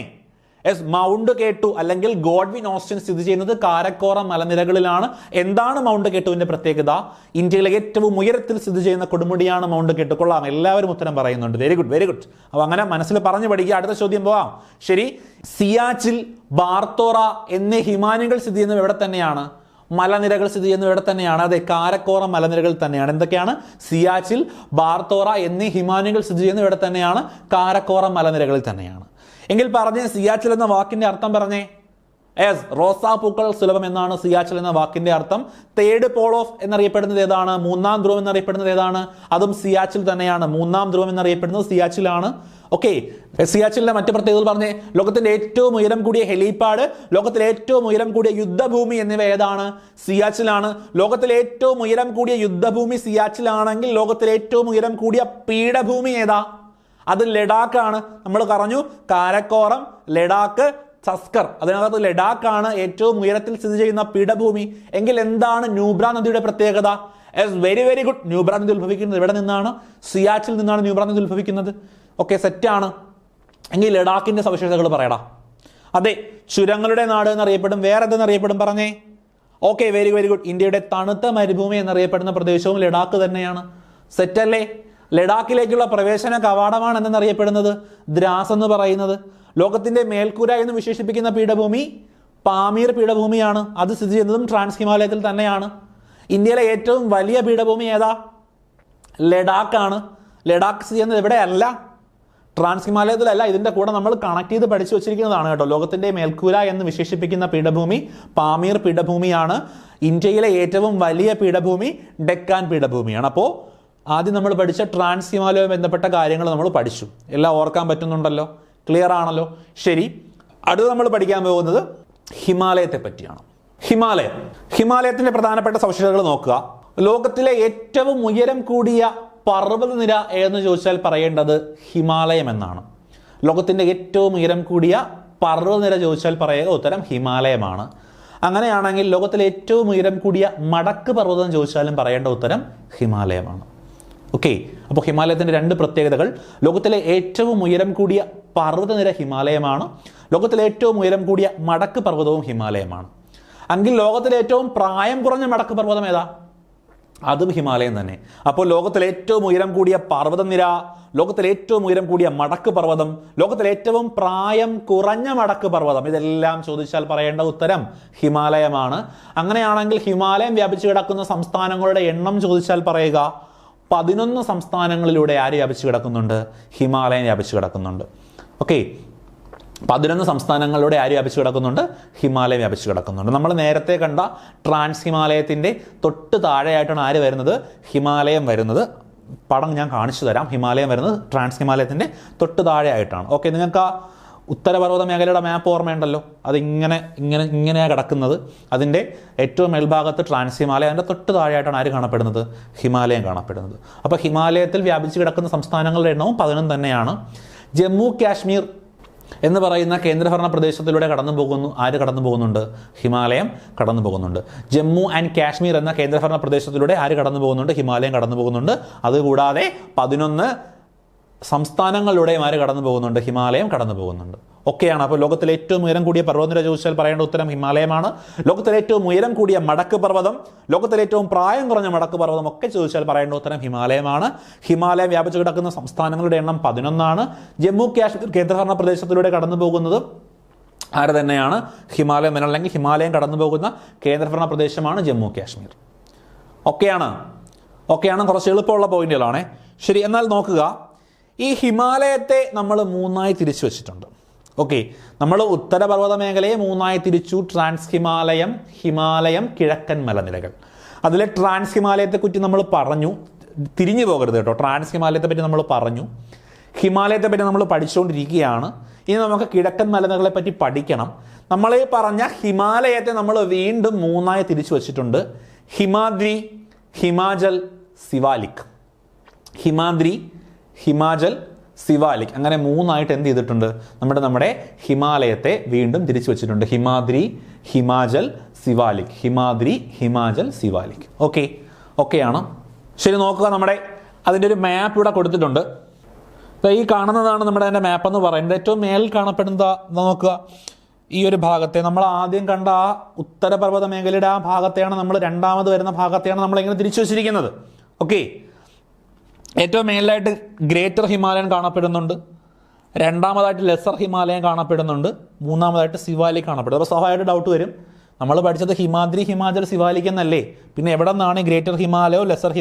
യെസ്, മൗണ്ട് കേട്ടു അല്ലെങ്കിൽ ഗോഡ്വിൻ ഓസ്റ്റിൻ സ്ഥിതി ചെയ്യുന്നത് കാരക്കോറം മലനിരകളിലാണ്. എന്താണ് മൗണ്ട് കേട്ടുവിന്റെ പ്രത്യേകത? ഇന്ത്യയിലെ ഏറ്റവും ഉയരത്തിൽ സ്ഥിതി ചെയ്യുന്ന കൊടുമുടിയാണ് മൗണ്ട് കേട്ടു. കൊള്ളാം, എല്ലാവരും ഉത്തരം പറയുന്നുണ്ട്. Very good, very good. അപ്പോൾ അങ്ങനെ മനസ്സിൽ പറഞ്ഞു പഠിക്കുക. അടുത്ത ചോദ്യം പോവാം. ശരി, സിയാച്ചിൽ, ബാർത്തോറ എന്നീ ഹിമാനികൾ സ്ഥിതി ചെയ്യുന്നത് എവിടെ തന്നെയാണ്? മലനിരകൾ സ്ഥിതി ചെയ്യുന്നത് എവിടെ തന്നെയാണ്? അതെ, കാരക്കോറം മലനിരകൾ തന്നെയാണ്. എന്തൊക്കെയാണ്? സിയാച്ചിൽ, ബാർത്തോറ എന്നീ ഹിമാനികൾ സ്ഥിതി ചെയ്യുന്നത് എവിടെ തന്നെയാണ്? കാരക്കോറം മലനിരകളിൽ തന്നെയാണ്. എങ്കിൽ പറഞ്ഞേ, സിയാച്ചിൽ എന്ന വാക്കിന്റെ അർത്ഥം പറഞ്ഞേ. യെസ്, റോസാപ്പൂക്കൾ സുലഭം എന്നാണ് സിയാച്ചിൽ എന്ന വാക്കിന്റെ അർത്ഥം. തേർഡ് പോൾ ഓഫ് എന്നറിയപ്പെടുന്നത് ഏതാണ്? 3ാം ധ്രുവം എന്നറിയപ്പെടുന്നത് ഏതാണ്? അതും സിയാച്ചിൽ തന്നെയാണ്. 3ാം ധ്രുവം എന്നറിയപ്പെടുന്നത് സിയാച്ചിലാണ്. ഓക്കെ, സിയാച്ചിലിന്റെ മറ്റു പ്രത്യേകതകൾ പറഞ്ഞേ. ലോകത്തിന്റെ ഏറ്റവും ഉയരം കൂടിയ ഹെലിപാഡ്, ലോകത്തിലെ ഏറ്റവും ഉയരം കൂടിയ യുദ്ധഭൂമി എന്നിവ ഏതാണ്? സിയാച്ചിലാണ്. ലോകത്തിലെ ഏറ്റവും ഉയരം കൂടിയ യുദ്ധഭൂമി സിയാച്ചിലാണെങ്കിൽ ലോകത്തിലെ ഏറ്റവും ഉയരം കൂടിയ പീഠഭൂമി ഏതാ? അത് ലഡാക്കാണ്. നമ്മൾ പറഞ്ഞു കാരക്കോറം, ലഡാക്ക്, സസ്കർ. അതിനകത്ത് ലഡാക്കാണ് ഏറ്റവും ഉയരത്തിൽ സ്ഥിതി ചെയ്യുന്ന പീഠഭൂമി. എങ്കിൽ എന്താണ് ന്യൂബ്ര നദിയുടെ പ്രത്യേകത? Very very good. ന്യൂബ്ര നദി ഉത്ഭവിക്കുന്നത് എവിടെ നിന്നാണ്? സിയാച്ചിൽ നിന്നാണ് ന്യൂബ്ര നദി ഉത്ഭവിക്കുന്നത്. ഓക്കെ, സെറ്റാണ്. എങ്കിൽ ലഡാക്കിന്റെ സവിശേഷതകൾ പറയടാ. അതെ, ചുരങ്ങളുടെ നാട് എന്നറിയപ്പെടും. വേറെ എന്തെന്നറിയപ്പെടും? പറഞ്ഞേ. Okay, very very good. ഇന്ത്യയുടെ തണുത്ത മരുഭൂമി എന്നറിയപ്പെടുന്ന പ്രദേശവും ലഡാക്ക് തന്നെയാണ്. സെറ്റല്ലേ? ലഡാക്കിലേക്കുള്ള പ്രവേശന കവാടമാണ് എന്തെന്നറിയപ്പെടുന്നത്? ദ്രാസ് എന്ന് പറയുന്നത്. ലോകത്തിന്റെ മേൽക്കൂര എന്ന് വിശേഷിപ്പിക്കുന്ന പീഠഭൂമി പാമീർ പീഠഭൂമിയാണ്. അത് സ്ഥിതി ചെയ്യുന്നതും ട്രാൻസ് ഹിമാലയത്തിൽ തന്നെയാണ്. ഇന്ത്യയിലെ ഏറ്റവും വലിയ പീഠഭൂമി ഏതാ? ലഡാക്കാണ്. ലഡാക്ക് സ്ഥിതി ചെയ്യുന്നത് എവിടെയല്ല? ട്രാൻസ് ഹിമാലയത്തിലല്ല. ഇതിന്റെ കൂടെ നമ്മൾ കണക്ട് ചെയ്ത് പഠിച്ചു വെച്ചിരിക്കുന്നതാണ് കേട്ടോ. ലോകത്തിന്റെ മേൽക്കൂര എന്ന് വിശേഷിപ്പിക്കുന്ന പീഠഭൂമി പാമീർ പീഠഭൂമിയാണ്. ഇന്ത്യയിലെ ഏറ്റവും വലിയ പീഠഭൂമി ഡെക്കാൻ പീഠഭൂമിയാണ്. അപ്പോൾ ആദ്യം നമ്മൾ പഠിച്ച ട്രാൻസ് ഹിമാലയവുമായി ബന്ധപ്പെട്ട കാര്യങ്ങൾ നമ്മൾ പഠിച്ചു. എല്ലാം ഓർക്കാൻ പറ്റുന്നുണ്ടല്ലോ? ക്ലിയർ ആണല്ലോ? ശരി, അടുത്ത് നമ്മൾ പഠിക്കാൻ പോകുന്നത് ഹിമാലയത്തെ പറ്റിയാണ്. ഹിമാലയത്തിന്റെ പ്രധാനപ്പെട്ട സവിശേഷതകൾ നോക്കുക. ലോകത്തിലെ ഏറ്റവും ഉയരം കൂടിയ പർവ്വതനിര എന്ന് ചോദിച്ചാൽ പറയേണ്ടത് ഹിമാലയം എന്നാണ്. ലോകത്തിന്റെ ഏറ്റവും ഉയരം കൂടിയ പർവ്വതനിര ചോദിച്ചാൽ പറയുക ഉത്തരം ഹിമാലയമാണ്. അങ്ങനെയാണെങ്കിൽ ലോകത്തിലെ ഏറ്റവും ഉയരം കൂടിയ മടക്ക് പർവ്വതം ചോദിച്ചാലും പറയേണ്ട ഉത്തരം ഹിമാലയമാണ്. ഓക്കെ, അപ്പോൾ ഹിമാലയത്തിന്റെ രണ്ട് പ്രത്യേകതകൾ. ലോകത്തിലെ ഏറ്റവും ഉയരം കൂടിയ പർവ്വതനിര ഹിമാലയമാണ്. ലോകത്തിലെ ഏറ്റവും ഉയരം കൂടിയ മടക്ക് പർവ്വതവും ഹിമാലയമാണ്. എങ്കിൽ ലോകത്തിലെ ഏറ്റവും പ്രായം കുറഞ്ഞ മടക്ക് പർവ്വതം ഏതാ? അതും ഹിമാലയം തന്നെ. അപ്പോൾ ലോകത്തിലെ ഏറ്റവും ഉയരം കൂടിയ പർവ്വതനിര, ലോകത്തിലെ ഏറ്റവും ഉയരം കൂടിയ മടക്ക് പർവ്വതം, ലോകത്തിലെ ഏറ്റവും പ്രായം കുറഞ്ഞ മടക്ക് പർവ്വതം, ഇതെല്ലാം ചോദിച്ചാൽ പറയേണ്ട ഉത്തരം ഹിമാലയമാണ്. അങ്ങനെയാണെങ്കിൽ ഹിമാലയം വ്യാപിച്ചു കിടക്കുന്ന സംസ്ഥാനങ്ങളുടെ എണ്ണം ചോദിച്ചാൽ പറയുക 11 സംസ്ഥാനങ്ങളിലൂടെ ആര് വ്യാപിച്ചു കിടക്കുന്നുണ്ട്? ഹിമാലയം വ്യാപിച്ചു കിടക്കുന്നുണ്ട്. ഓക്കെ, 11 സംസ്ഥാനങ്ങളിലൂടെ ആര് വ്യാപിച്ചു കിടക്കുന്നുണ്ട്? ഹിമാലയം വ്യാപിച്ചു കിടക്കുന്നുണ്ട്. നമ്മൾ നേരത്തെ കണ്ട ട്രാൻസ് ഹിമാലയത്തിന്റെ തൊട്ട് താഴെയായിട്ടാണ് ആര് വരുന്നത്? ഹിമാലയം വരുന്നത്. പടം ഞാൻ കാണിച്ചു തരാം. ഹിമാലയം വരുന്നത് ട്രാൻസ് ഹിമാലയത്തിൻ്റെ തൊട്ട് താഴെയായിട്ടാണ്. ഓക്കെ, നിങ്ങൾക്ക് ആ ഉത്തരപർവ്വത മേഖലയുടെ മാപ്പ് ഓർമ്മയുണ്ടല്ലോ, ഇങ്ങനെയാണ് കിടക്കുന്നത്. അതിൻ്റെ ഏറ്റവും മേൽഭാഗത്ത് ട്രാൻസ് ഹിമാലയം, അതിൻ്റെ തൊട്ട് താഴെയായിട്ടാണ് ആര് കാണപ്പെടുന്നത്? ഹിമാലയം കാണപ്പെടുന്നത്. അപ്പോൾ ഹിമാലയത്തിൽ വ്യാപിച്ച് കിടക്കുന്ന സംസ്ഥാനങ്ങളുടെ എണ്ണവും 11 തന്നെയാണ്. ജമ്മു കാശ്മീർ എന്ന് പറയുന്ന കേന്ദ്രഭരണ പ്രദേശത്തിലൂടെ കടന്നു പോകുന്നുണ്ട്? ഹിമാലയം കടന്നു പോകുന്നുണ്ട്. ജമ്മു ആൻഡ് കാശ്മീർ എന്ന കേന്ദ്രഭരണ പ്രദേശത്തിലൂടെ ആര് കടന്നു പോകുന്നുണ്ട്? ഹിമാലയം കടന്നു പോകുന്നുണ്ട്. അതുകൂടാതെ 11 സംസ്ഥാനങ്ങളിലൂടെയും ആര് കടന്നു പോകുന്നുണ്ട്? ഹിമാലയം കടന്നു പോകുന്നുണ്ട്. ഒക്കെയാണ്. അപ്പോൾ ലോകത്തിലെ ഏറ്റവും ഉയരം കൂടിയ പർവ്വതനിര ചോദിച്ചാൽ പറയേണ്ട ഉത്തരം ഹിമാലയമാണ്. ലോകത്തിലെ ഏറ്റവും ഉയരം കൂടിയ മടക്ക് പർവ്വതം, ലോകത്തിലെ ഏറ്റവും പ്രായം കുറഞ്ഞ മടക്ക് പർവ്വതം ഒക്കെ ചോദിച്ചാൽ പറയേണ്ട ഉത്തരം ഹിമാലയമാണ്. ഹിമാലയം വ്യാപിച്ചു കിടക്കുന്ന സംസ്ഥാനങ്ങളുടെ എണ്ണം 11 ജമ്മു കാശ്മീർ കേന്ദ്രഭരണ പ്രദേശത്തിലൂടെ കടന്നു പോകുന്നത് ആര് തന്നെയാണ്? ഹിമാലയം തന്നെ, അല്ലെങ്കിൽ ഹിമാലയം കടന്നു പോകുന്ന കേന്ദ്രഭരണ പ്രദേശമാണ് ജമ്മു കാശ്മീർ. ഒക്കെയാണ്. കുറച്ച് എളുപ്പമുള്ള പോയിന്റുകളാണ്. ശരി, എന്നാൽ നോക്കുക, ഈ ഹിമാലയത്തെ നമ്മൾ 3ആയി തിരിച്ചു വെച്ചിട്ടുണ്ട്. ഓക്കെ, നമ്മൾ ഉത്തരപർവ്വത മേഖലയെ 3ആയി തിരിച്ചു. ട്രാൻസ് ഹിമാലയം, ഹിമാലയം, കിഴക്കൻ മലനിരകൾ. അതിലെ ട്രാൻസ് ഹിമാലയത്തെക്കുറിച്ച് നമ്മൾ പറഞ്ഞു, തിരിഞ്ഞു പോകരുത് കേട്ടോ. ട്രാൻസ് ഹിമാലയത്തെ പറ്റി നമ്മൾ പറഞ്ഞു, ഹിമാലയത്തെ പറ്റി നമ്മൾ പഠിച്ചുകൊണ്ടിരിക്കുകയാണ്. ഇനി നമുക്ക് കിഴക്കൻ മലനിരകളെ പറ്റി പഠിക്കണം. നമ്മൾ ഈ പറഞ്ഞ ഹിമാലയത്തെ നമ്മൾ വീണ്ടും 3ആയി തിരിച്ചു വെച്ചിട്ടുണ്ട്. ഹിമാദ്രി, ഹിമാചൽ, സിവാലിക്. ഹിമാദ്രി, ഹിമാചൽ, സിവാലിക്, അങ്ങനെ 3ആയിട്ട് എന്ത് ചെയ്തിട്ടുണ്ട്? നമ്മുടെ ഹിമാലയത്തെ വീണ്ടും തിരിച്ചു വെച്ചിട്ടുണ്ട്. ഹിമാദ്രി, ഹിമാചൽ, സിവാലിക്. ഹിമാദ്രി, ഹിമാചൽ, സിവാലിക്. ഓക്കെയാണ്. ശരി, നോക്കുക, അതിൻ്റെ ഒരു മാപ്പ് ഇവിടെ കൊടുത്തിട്ടുണ്ട്. അപ്പോൾ ഈ കാണുന്നതാണ് അതിൻ്റെ മാപ്പ് എന്ന് പറയുന്നത്. ഏറ്റവും മേലിൽ കാണപ്പെടുന്നത് നോക്കുക, ഈ ഒരു ഭാഗത്തെ നമ്മൾ ആദ്യം കണ്ട ആ ഉത്തരപർവ്വത മേഖലയുടെ ആ ഭാഗത്തെയാണ് നമ്മൾ, രണ്ടാമത് വരുന്ന ഭാഗത്തെയാണ് നമ്മളിങ്ങനെ തിരിച്ചു വെച്ചിരിക്കുന്നത്. ഓക്കെ, ഏറ്റവും മേലിലായിട്ട് ഗ്രേറ്റർ ഹിമാലയൻ കാണപ്പെടുന്നുണ്ട്, രണ്ടാമതായിട്ട് ലെസർ ഹിമാലയൻ കാണപ്പെടുന്നുണ്ട്, മൂന്നാമതായിട്ട് സിവാലിക് കാണപ്പെടുന്നു. അപ്പോൾ സ്വാഭാവികമായിട്ട് ഡൗട്ട് വരും, നമ്മൾ പഠിച്ചത് ഹിമാദ്രി, ഹിമാചൽ, സിവാലിക് എന്നല്ലേ, പിന്നെ എവിടെ നിന്നാണ് ഗ്രേറ്റർ ഹിമാലയോ ലെസർ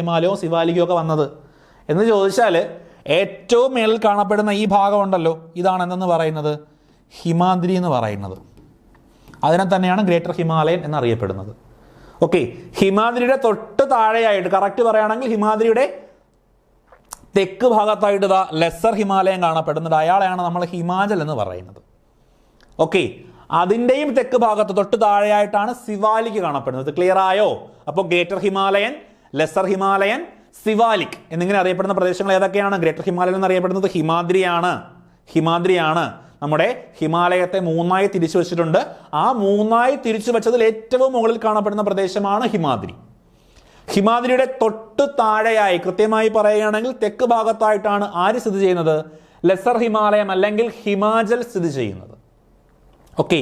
സിവാലിക്കോ ഒക്കെ വന്നത് എന്ന് ചോദിച്ചാൽ, ഏറ്റവും മേലിൽ കാണപ്പെടുന്ന ഈ ഭാഗം ഉണ്ടല്ലോ, ഇതാണ് എന്തെന്ന് പറയുന്നത്? ഹിമാദ്രി എന്ന് പറയുന്നത്. അതിനെ തന്നെയാണ് ഗ്രേറ്റർ ഹിമാലയൻ എന്നറിയപ്പെടുന്നത്. ഓക്കെ, ഹിമാദ്രിയുടെ തൊട്ട് താഴെയായിട്ട്, കറക്റ്റ് പറയുകയാണെങ്കിൽ ഹിമാദ്രിയുടെ തെക്ക് ഭാഗത്തായിട്ട് ലെസർ ഹിമാലയം കാണപ്പെടുന്നുണ്ട്. അയാളെയാണ് നമ്മൾ ഹിമാചൽ എന്ന് പറയുന്നത്. ഓക്കെ, അതിൻ്റെയും തെക്ക് ഭാഗത്ത് തൊട്ട് താഴെയായിട്ടാണ് സിവാലിക് കാണപ്പെടുന്നത്. ക്ലിയർ ആയോ? അപ്പോൾ ഗ്രേറ്റർ ഹിമാലയൻ, ലെസർ ഹിമാലയൻ, സിവാലിക് എന്നിങ്ങനെ അറിയപ്പെടുന്ന പ്രദേശങ്ങൾ ഏതൊക്കെയാണ്? ഗ്രേറ്റർ ഹിമാലയൻ എന്നറിയപ്പെടുന്നത് ഹിമാദ്രിയാണ്. നമ്മുടെ ഹിമാലയത്തെ 3ആയി തിരിച്ചു വെച്ചിട്ടുണ്ട്. ആ 3ആയി തിരിച്ചു വെച്ചതിൽ ഏറ്റവും മുകളിൽ കാണപ്പെടുന്ന പ്രദേശമാണ് ഹിമാദ്രി. ഹിമാദ്രിയുടെ തൊട്ട് താഴെയായി, കൃത്യമായി പറയുകയാണെങ്കിൽ തെക്ക് ഭാഗത്തായിട്ടാണ് ആര് സ്ഥിതി ചെയ്യുന്നത്? ലെസർ ഹിമാലയം അല്ലെങ്കിൽ ഹിമാചൽ സ്ഥിതി ചെയ്യുന്നത്. ഓക്കെ,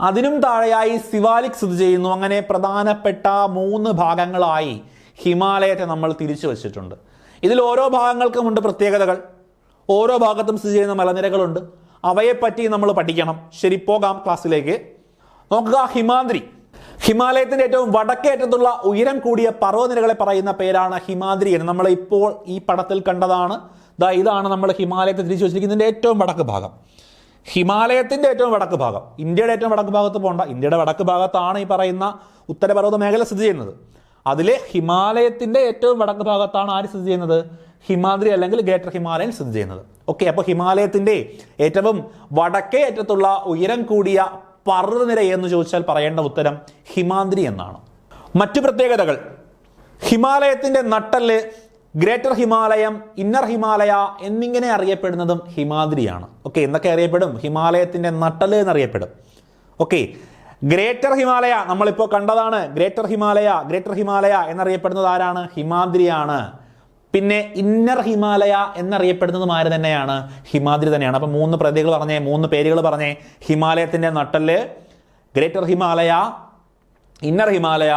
അതിനും താഴെയായി സിവാലിക് സ്ഥിതി ചെയ്യുന്നു. അങ്ങനെ പ്രധാനപ്പെട്ട 3 ഭാഗങ്ങളായി ഹിമാലയത്തെ നമ്മൾ തിരിച്ചു വച്ചിട്ടുണ്ട്. ഇതിൽ ഓരോ ഭാഗങ്ങൾക്കുമുണ്ട് പ്രത്യേകതകൾ, ഓരോ ഭാഗത്തും സ്ഥിതി ചെയ്യുന്ന മലനിരകളുണ്ട്. അവയെപ്പറ്റി നമ്മൾ പഠിക്കണം. ശരി, പോകാം ക്ലാസ്സിലേക്ക്. നോക്കുക, ഹിമാലയത്തിന്റെ ഏറ്റവും വടക്കേറ്റത്തുള്ള ഉയരം കൂടിയ പർവ്വതനിരകളെ പറയുന്ന പേരാണ് ഹിമാദ്രി എന്ന് നമ്മൾ ഇപ്പോൾ ഈ പടത്തിൽ കണ്ടതാണ്. ഇതാണ് നമ്മൾ ഹിമാലയത്തെ തിരിച്ചു വെച്ചിരിക്കുന്നതിൻ്റെ ഏറ്റവും വടക്ക് ഭാഗം. ഹിമാലയത്തിന്റെ ഏറ്റവും വടക്ക് ഭാഗം, ഇന്ത്യയുടെ ഏറ്റവും വടക്ക് ഭാഗത്ത് പോകണ്ട, ഇന്ത്യയുടെ വടക്ക് ഭാഗത്താണ് ഈ പറയുന്ന ഉത്തരപർവ്വത മേഖല സ്ഥിതി ചെയ്യുന്നത്. അതിലെ ഹിമാലയത്തിന്റെ ഏറ്റവും വടക്ക് ഭാഗത്താണ് ആര് സ്ഥിതി ചെയ്യുന്നത്? ഹിമാദ്രി അല്ലെങ്കിൽ ഗ്രേറ്റർ ഹിമാലയൻ സ്ഥിതി ചെയ്യുന്നത്. ഓക്കെ, അപ്പോൾ ഹിമാലയത്തിന്റെ ഏറ്റവും വടക്കേ അറ്റത്തുള്ള ഉയരം കൂടിയ പർവ്വതനിര എന്ന് ചോദിച്ചാൽ പറയേണ്ട ഉത്തരം ഹിമാദ്രി എന്നാണ്. മറ്റു പ്രത്യേകതകൾ, ഹിമാലയത്തിന്റെ നട്ടെല്ല് ഗ്രേറ്റർ ഹിമാലയം, ഇന്നർ ഹിമാലയ എന്നിങ്ങനെ അറിയപ്പെടുന്നതും ഹിമാദ്രിയാണ്. ഓക്കെ, എന്നൊക്കെ അറിയപ്പെടും? ഹിമാലയത്തിന്റെ നട്ടെല്ല് എന്നറിയപ്പെടും. ഓക്കെ, ഗ്രേറ്റർ ഹിമാലയ നമ്മളിപ്പോൾ കണ്ടതാണ്. ഗ്രേറ്റർ ഹിമാലയ എന്നറിയപ്പെടുന്നത് ആരാണ്? ഹിമാദ്രിയാണ്. പിന്നെ ഇന്നർ ഹിമാലയ എന്നറിയപ്പെടുന്നതും ആര് തന്നെയാണ്? ഹിമാദ്രി തന്നെയാണ്. അപ്പം 3 പേരുകൾ പറഞ്ഞേ. ഹിമാലയത്തിന്റെ നട്ടെല്ല്, ഗ്രേറ്റർ ഹിമാലയ, ഇന്നർ ഹിമാലയ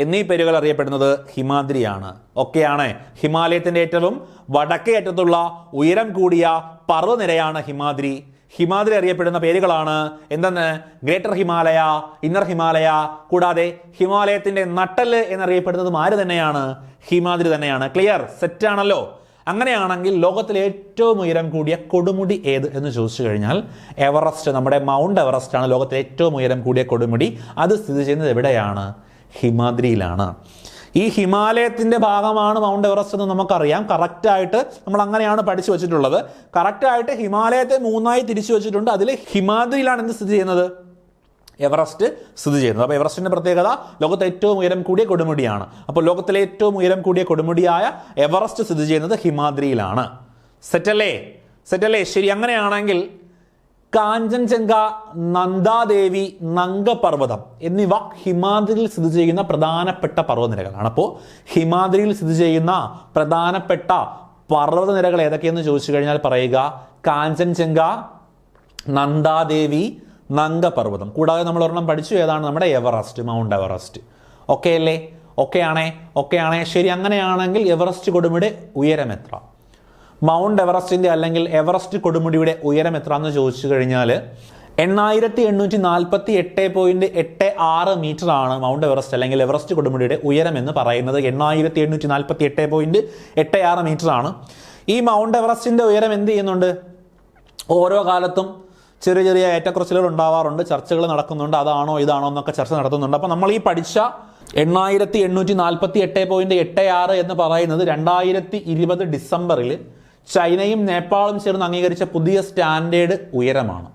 എന്നീ പേരുകൾ അറിയപ്പെടുന്നത് ഹിമാദ്രിയാണ്. ഒക്കെയാണ്. ഹിമാലയത്തിന്റെ ഏറ്റവും വടക്കേ അറ്റത്തുള്ള ഉയരം കൂടിയ പർവ്വതനിരയാണ് ഹിമാദ്രി. ഹിമാദ്രി അറിയപ്പെടുന്ന പേരുകളാണ് എന്തെന്ന്? Greater Himalaya, inner Himalaya. കൂടാതെ ഹിമാലയത്തിന്റെ നട്ടെല്ല് എന്നറിയപ്പെടുന്നതും ആര് തന്നെയാണ്? ഹിമാദ്രി തന്നെയാണ്. ക്ലിയർ? സെറ്റ് ആണല്ലോ. അങ്ങനെയാണെങ്കിൽ ലോകത്തിലെ ഏറ്റവും ഉയരം കൂടിയ കൊടുമുടി ഏത് എന്ന് ചോദിച്ചു കഴിഞ്ഞാൽ എവറസ്റ്റ്, നമ്മുടെ മൗണ്ട് എവറസ്റ്റ് ആണ് ലോകത്തിലെ ഏറ്റവും ഉയരം കൂടിയ കൊടുമുടി. അത് സ്ഥിതി ചെയ്യുന്നത് എവിടെയാണ്? ഹിമാദ്രിയിലാണ്. ഈ ഹിമാലയത്തിൻ്റെ ഭാഗമാണ് മൗണ്ട് എവറസ്റ്റ് എന്ന് നമുക്കറിയാം. കറക്റ്റായിട്ട് നമ്മൾ അങ്ങനെയാണ് പഠിച്ചു വെച്ചിട്ടുള്ളത്. കറക്റ്റായിട്ട് ഹിമാലയത്തെ 3ആയി തിരിച്ചു വെച്ചിട്ടുണ്ട്. അതിൽ ഹിമാദ്രിയിലാണ് എന്ത് സ്ഥിതി ചെയ്യുന്നത്? എവറസ്റ്റ് സ്ഥിതി ചെയ്യുന്നത്. അപ്പോൾ എവറസ്റ്റിൻ്റെ പ്രത്യേകത ലോകത്തെ ഏറ്റവും ഉയരം കൂടിയ കൊടുമുടിയാണ്. അപ്പോൾ ലോകത്തിലെ ഏറ്റവും ഉയരം കൂടിയ കൊടുമുടിയായ എവറസ്റ്റ് സ്ഥിതി ചെയ്യുന്നത് ഹിമാദ്രിയിലാണ്. സെറ്റല്ലേ? ശരി. അങ്ങനെയാണെങ്കിൽ കാഞ്ചൻജംഗ, നന്ദാദേവി, നംഗപർവ്വതം എന്നിവ ഹിമാദ്രിയിൽ സ്ഥിതി ചെയ്യുന്ന പ്രധാനപ്പെട്ട പർവ്വതനിരകളാണ്. അപ്പോൾ ഹിമാദ്രിയിൽ സ്ഥിതി ചെയ്യുന്ന പ്രധാനപ്പെട്ട പർവ്വതനിരകൾ ഏതൊക്കെയെന്ന് ചോദിച്ചു കഴിഞ്ഞാൽ പറയുക കാഞ്ചൻജംഗ, നന്ദാദേവി, നംഗപർവ്വതം. കൂടാതെ നമ്മൾ ഒരെണ്ണം പഠിച്ചു, ഏതാണ്? നമ്മുടെ എവറസ്റ്റ്, മൗണ്ട് എവറസ്റ്റ്. ഓക്കെ അല്ലേ? ഓക്കെയാണേ. ശരി. അങ്ങനെയാണെങ്കിൽ എവറസ്റ്റ് കൊടുമുടിയുടെ ഉയരം എത്ര? മൗണ്ട് എവറസ്റ്റിൻ്റെ അല്ലെങ്കിൽ എവറസ്റ്റ് കൊടുമുടിയുടെ ഉയരം എത്ര എന്ന് ചോദിച്ചു കഴിഞ്ഞാൽ 8848.86 മീറ്റർ ആണ് മൗണ്ട് എവറസ്റ്റ് അല്ലെങ്കിൽ എവറസ്റ്റ് കൊടുമുടിയുടെ ഉയരം എന്ന് പറയുന്നത്. 8848.86 മീറ്റർ ആണ്. ഈ മൗണ്ട് എവറസ്റ്റിൻ്റെ ഉയരം എന്ത് ചെയ്യുന്നുണ്ട്? ഓരോ കാലത്തും ചെറിയ ചെറിയ ഏറ്റക്കുറച്ചിലുകൾ ഉണ്ടാവാറുണ്ട്, ചർച്ചകൾ നടക്കുന്നുണ്ട്. അതാണോ ഇതാണോ എന്നൊക്കെ ചർച്ച നടത്തുന്നുണ്ട്. അപ്പോൾ നമ്മൾ ഈ പഠിച്ച 8848.86 എന്ന് പറയുന്നത് 2020 ഡിസംബറിൽ ചൈനയും നേപ്പാളും ചേർന്ന് അംഗീകരിച്ച പുതിയ സ്റ്റാൻഡേർഡ് ഉയരമാണ്.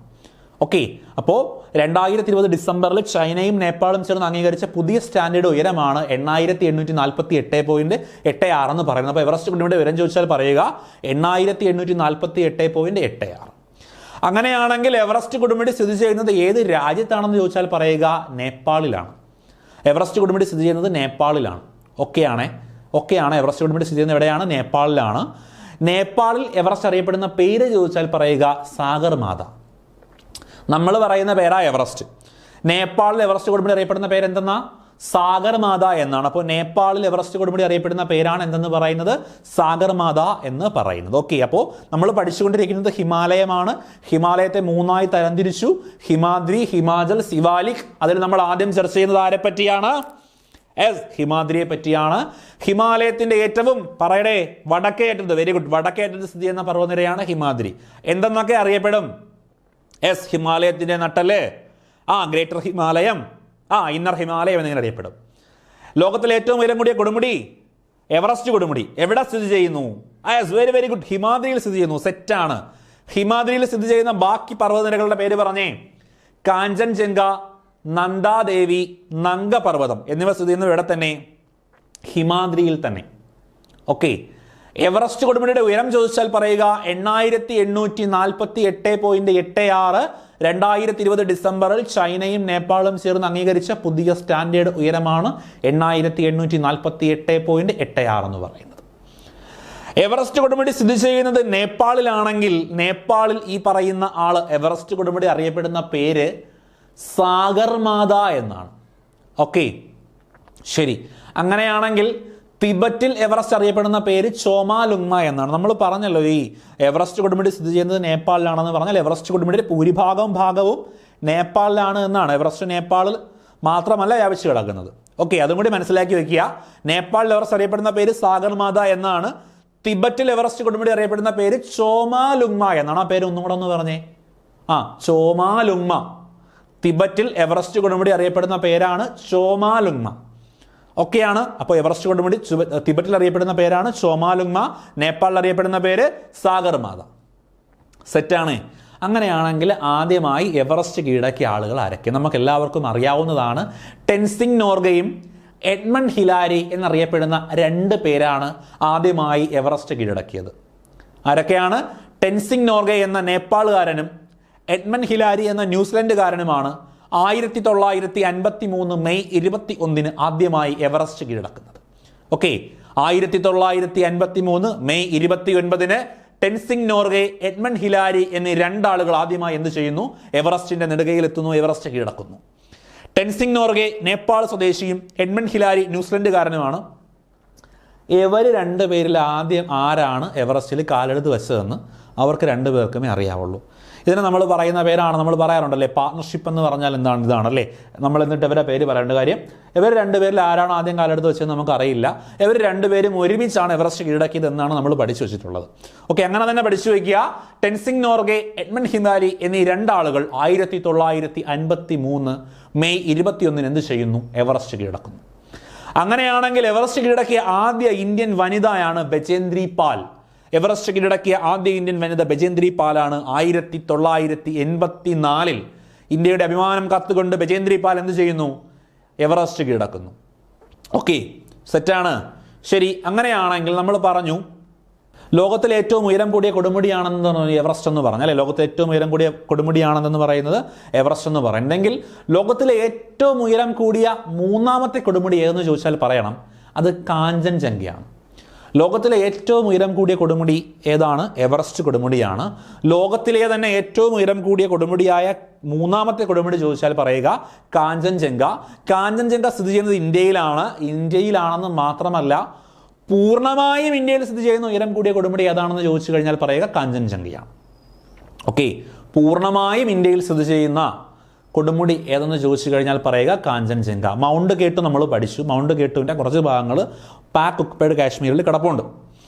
ഓക്കെ, അപ്പോൾ 2020 ഡിസംബറിൽ ചൈനയും നേപ്പാളും ചേർന്ന് അംഗീകരിച്ച പുതിയ സ്റ്റാൻഡേർഡ് ഉയരമാണ് 8848.86 എന്ന് പറയുന്നത്. അപ്പോൾ എവറസ്റ്റ് കൊടുമുടിയുടെ ഉയരം ചോദിച്ചാൽ പറയുക 8848.86. അങ്ങനെയാണെങ്കിൽ എവറസ്റ്റ് കൊടുമുടി സ്ഥിതി ചെയ്യുന്നത് ഏത് രാജ്യത്താണെന്ന് ചോദിച്ചാൽ പറയുക നേപ്പാളിലാണ്. എവറസ്റ്റ് കൊടുമുടി സ്ഥിതി ചെയ്യുന്നത് നേപ്പാളിലാണ്. ഓക്കെയാണ്. എവറസ്റ്റ് കൊടുമുടി സ്ഥിതി ചെയ്യുന്നത് എവിടെയാണ്? നേപ്പാളിലാണ്. നേപ്പാളിൽ എവറസ്റ്റ് അറിയപ്പെടുന്ന പേര് ചോദിച്ചാൽ പറയുക സാഗർമാത. നമ്മൾ പറയുന്ന പേരാ എവറസ്റ്റ്. നേപ്പാളിൽ എവറസ്റ്റ് കൊടുമുടി അറിയപ്പെടുന്ന പേരെന്തെന്നാ? സാഗർമാത എന്നാണ്. അപ്പോൾ നേപ്പാളിൽ എവറസ്റ്റ് കൊടുമുടി അറിയപ്പെടുന്ന പേരാണ് എന്തെന്ന് പറയുന്നത്? സാഗർമാത എന്ന് പറയുന്നത്. ഓക്കെ, അപ്പോൾ നമ്മൾ പഠിച്ചുകൊണ്ടിരിക്കുന്നത് ഹിമാലയമാണ്. ഹിമാലയത്തെ 3ആയി തരംതിരിച്ചു: ഹിമാദ്രി, ഹിമാചൽ, സിവാലിക്. അതിൽ നമ്മൾ ആദ്യം ചർച്ച ചെയ്യുന്നത് ആരെ പറ്റിയാണ്? ഹിമാദ്രിയെ പറ്റിയാണ്. ഹിമാലയത്തിന്റെ ഏറ്റവും വടക്കേ അറ്റത്ത്, വെരി ഗുഡ്, വടക്കേ അറ്റത്ത് സ്ഥിതി ചെയ്യുന്ന പർവ്വതനിരയാണ് ഹിമാദ്രി. എന്തെന്നൊക്കെ അറിയപ്പെടും? ഹിമാലയത്തിന്റെ നട്ടല്, ഗ്രേറ്റർ ഹിമാലയം, ഇന്നർ ഹിമാലയം എന്നിങ്ങനെ അറിയപ്പെടും. ലോകത്തിലെ ഏറ്റവും ഉയരം കൂടിയ കൊടുമുടി എവറസ്റ്റ് കൊടുമുടി എവിടെ സ്ഥിതി ചെയ്യുന്നു? വെരി വെരി ഗുഡ്, ഹിമാദ്രിയിൽ സ്ഥിതി ചെയ്യുന്നു. സെറ്റാണ്. ഹിമാദ്രിയിൽ സ്ഥിതി ചെയ്യുന്ന ബാക്കി പർവ്വതനിരകളുടെ പേര് പറഞ്ഞേ. കാഞ്ചൻജംഗ, നന്ദാദേവി, നംഗപർവ്വതം എന്നിവ സ്ഥിതി ചെയ്യുന്നത് ഇവിടെ തന്നെ, ഹിമാദ്രിയിൽ തന്നെ. ഓക്കെ, എവറസ്റ്റ് കൊടുമുടിയുടെ ഉയരം ചോദിച്ചാൽ പറയുക 8848.86. 2020 ഡിസംബറിൽ ചൈനയും നേപ്പാളും ചേർന്ന് അംഗീകരിച്ച പുതിയ സ്റ്റാൻഡേർഡ് ഉയരമാണ് 8848.86 എന്ന് പറയുന്നത്. എവറസ്റ്റ് കൊടുമുടി സ്ഥിതി ചെയ്യുന്നത് നേപ്പാളിലാണെങ്കിൽ നേപ്പാളിൽ ഈ പറയുന്ന ആള് എവറസ്റ്റ് കൊടുമുടി അറിയപ്പെടുന്ന പേര് സാഗർമാത എന്നാണ്. ഓക്കെ, ശരി. അങ്ങനെയാണെങ്കിൽ തിബറ്റിൽ എവറസ്റ്റ് അറിയപ്പെടുന്ന പേര് ചോമാലുങ്മ എന്നാണ്. നമ്മൾ പറഞ്ഞല്ലോ ഈ എവറസ്റ്റ് കൊടുമുടി സ്ഥിതി ചെയ്യുന്നത് നേപ്പാളിലാണെന്ന് പറഞ്ഞാൽ എവറസ്റ്റ് കൊടുമുടിയുടെ ഭാഗവും നേപ്പാളിലാണ് എന്നാണ്. എവറസ്റ്റ് നേപ്പാളിൽ മാത്രമല്ല വ്യാപിച്ചു കിടക്കുന്നത്. ഓക്കെ, അതും കൂടി മനസ്സിലാക്കി വെക്കുക. നേപ്പാളിൽ എവറസ്റ്റ് അറിയപ്പെടുന്ന പേര് സാഗർമാത എന്നാണ്. തിബറ്റിൽ എവറസ്റ്റ് കൊടുമുടി അറിയപ്പെടുന്ന പേര് ചോമാലുങ്മ എന്നാണ്. ആ പേര് ഒന്നും കൂടെ ഒന്ന് പറഞ്ഞേ. ചോമാലുങ്മ. തിബറ്റിൽ എവറസ്റ്റ് കൊടുമുടി അറിയപ്പെടുന്ന പേരാണ് ചോമാലുങ്മ. ഒക്കെയാണ്. അപ്പോൾ എവറസ്റ്റ് കൊടുമുടി തിബറ്റിൽ അറിയപ്പെടുന്ന പേരാണ് ചോമാലുങ്മ, നേപ്പാളിൽ അറിയപ്പെടുന്ന പേര് സാഗർമാത. സെറ്റാണ്. അങ്ങനെയാണെങ്കിൽ ആദ്യമായി എവറസ്റ്റ് കീഴടക്കിയ ആളുകൾ ആരൊക്കെ? നമുക്ക് എല്ലാവർക്കും അറിയാവുന്നതാണ്. ടെൻസിംഗ് നോർഗയും എഡ്മണ്ട് ഹിലാരി എന്നറിയപ്പെടുന്ന 2 പേരാണ് ആദ്യമായി എവറസ്റ്റ് കീഴടക്കിയത്. ആരൊക്കെയാണ്? ടെൻസിംഗ് നോർഗെ എന്ന നേപ്പാളുകാരനും എഡ്മണ്ട് ഹിലാരി എന്ന ന്യൂസിലൻഡുകാരനുമാണ് 1953 മെയ് 21 ആദ്യമായി എവറസ്റ്റ് കീഴടക്കുന്നത്. Okay, 1953 May 29 Tenzing Norgay, Edmund Hillary എന്നീ 2 ആളുകൾ ആദ്യമായി എന്ത് ചെയ്യുന്നു? എവറസ്റ്റിന്റെ നെടുകയിലെത്തുന്നു, എവറസ്റ്റ് കീഴടക്കുന്നു. ടെൻസിംഗ് നോർഗെ നേപ്പാൾ സ്വദേശിയും എഡ്മണ്ട് ഹിലാരി ന്യൂസിലൻഡുകാരനുമാണ്. ഇവർ 2 പേരിൽ ആദ്യം ആരാണ് എവറസ്റ്റിൽ കാലെടുത്ത് വെച്ചതെന്ന് അവർക്ക് 2 പേർക്കുമേ അറിയാവുള്ളൂ. ഇതിന് നമ്മൾ പറയുന്ന പേരാണ്, നമ്മൾ പറയാറുണ്ടല്ലേ, പാർട്ണർഷിപ്പ് എന്ന് പറഞ്ഞാൽ എന്താണ്? ഇതാണല്ലേ. നമ്മൾ എന്നിട്ട് ഇവരുടെ പേര് പറയേണ്ട കാര്യം. ഇവർ 2 പേരിൽ ആരാണ് ആദ്യം കാലെടുത്ത് വെച്ചതെന്ന് നമുക്കറിയില്ല. ഇവർ 2 പേരും ഒരുമിച്ചാണ് എവറസ്റ്റ് കീഴടക്കിയത് എന്നാണ് നമ്മൾ പഠിച്ചു വെച്ചിട്ടുള്ളത്. ഓക്കെ, അങ്ങനെ തന്നെ പഠിച്ചു വയ്ക്കുക. ടെൻസിംഗ് നോർഗെ, എഡ്മണ്ട് ഹിലാരി എന്നീ 2 ആളുകൾ 1953 മെയ് 21 എന്ത് ചെയ്യുന്നു? എവറസ്റ്റ് കീഴടക്കുന്നു. അങ്ങനെയാണെങ്കിൽ എവറസ്റ്റ് കീഴടക്കിയ ആദ്യ ഇന്ത്യൻ വനിതയാണ് ബചേന്ദ്രി പാൽ. എവറസ്റ്റ് കീഴടക്കിയ ആദ്യ ഇന്ത്യൻ വനിത ബചേന്ദ്രി പാലാണ്. 1984 ഇന്ത്യയുടെ അഭിമാനം കാത്തുകൊണ്ട് ബചേന്ദ്രി പാൽ എന്ത് ചെയ്യുന്നു? എവറസ്റ്റ് കീഴടക്കുന്നു. ഓക്കെ, സെറ്റാണ്. ശരി, അങ്ങനെയാണെങ്കിൽ നമ്മൾ പറഞ്ഞു ലോകത്തിലെ ഏറ്റവും ഉയരം കൂടിയ കൊടുമുടിയാണെന്ന് എവറസ്റ്റ് എന്ന് പറഞ്ഞു അല്ലേ? ലോകത്തിലെ ഏറ്റവും ഉയരം കൂടിയ കൊടുമുടിയാണെന്ന് പറയുന്നത് എവറസ്റ്റ് എന്ന് പറയുന്നുണ്ടെങ്കിൽ ലോകത്തിലെ ഏറ്റവും ഉയരം കൂടിയ മൂന്നാമത്തെ കൊടുമുടി ഏതെന്ന് ചോദിച്ചാൽ പറയണം, അത് കാഞ്ചൻജംഗയാണ്. ലോകത്തിലെ ഏറ്റവും ഉയരം കൂടിയ കൊടുമുടി ഏതാണ്? എവറസ്റ്റ് കൊടുമുടിയാണ്. ലോകത്തിലെ തന്നെ ഏറ്റവും ഉയരം കൂടിയ കൊടുമുടിയായ മൂന്നാമത്തെ കൊടുമുടി ചോദിച്ചാൽ പറയുക കാഞ്ചൻജംഗ. കാഞ്ചൻജംഗ സ്ഥിതി ചെയ്യുന്നത് ഇന്ത്യയിലാണെന്ന് മാത്രമല്ല, പൂർണ്ണമായും ഇന്ത്യയിൽ സ്ഥിതി ചെയ്യുന്ന ഉയരം കൂടിയ കൊടുമുടി ഏതാണെന്ന് ചോദിച്ചു കഴിഞ്ഞാൽ പറയുക കാഞ്ചൻജംഗയാണ്. ഓക്കെ, പൂർണ്ണമായും ഇന്ത്യയിൽ സ്ഥിതി ചെയ്യുന്ന കൊടുമുടി ഏതെന്ന് ചോദിച്ചു കഴിഞ്ഞാൽ പറയുക കാഞ്ചൻജംഗ. മൗണ്ട് കേട്ടു നമ്മൾ പഠിച്ചു. മൗണ്ട് കേട്ടുവിൻ്റെ കുറച്ച് ഭാഗങ്ങൾ പാക് ഒക്കുപൈഡ് കാശ്മീരിൽ കിടപ്പുണ്ട്.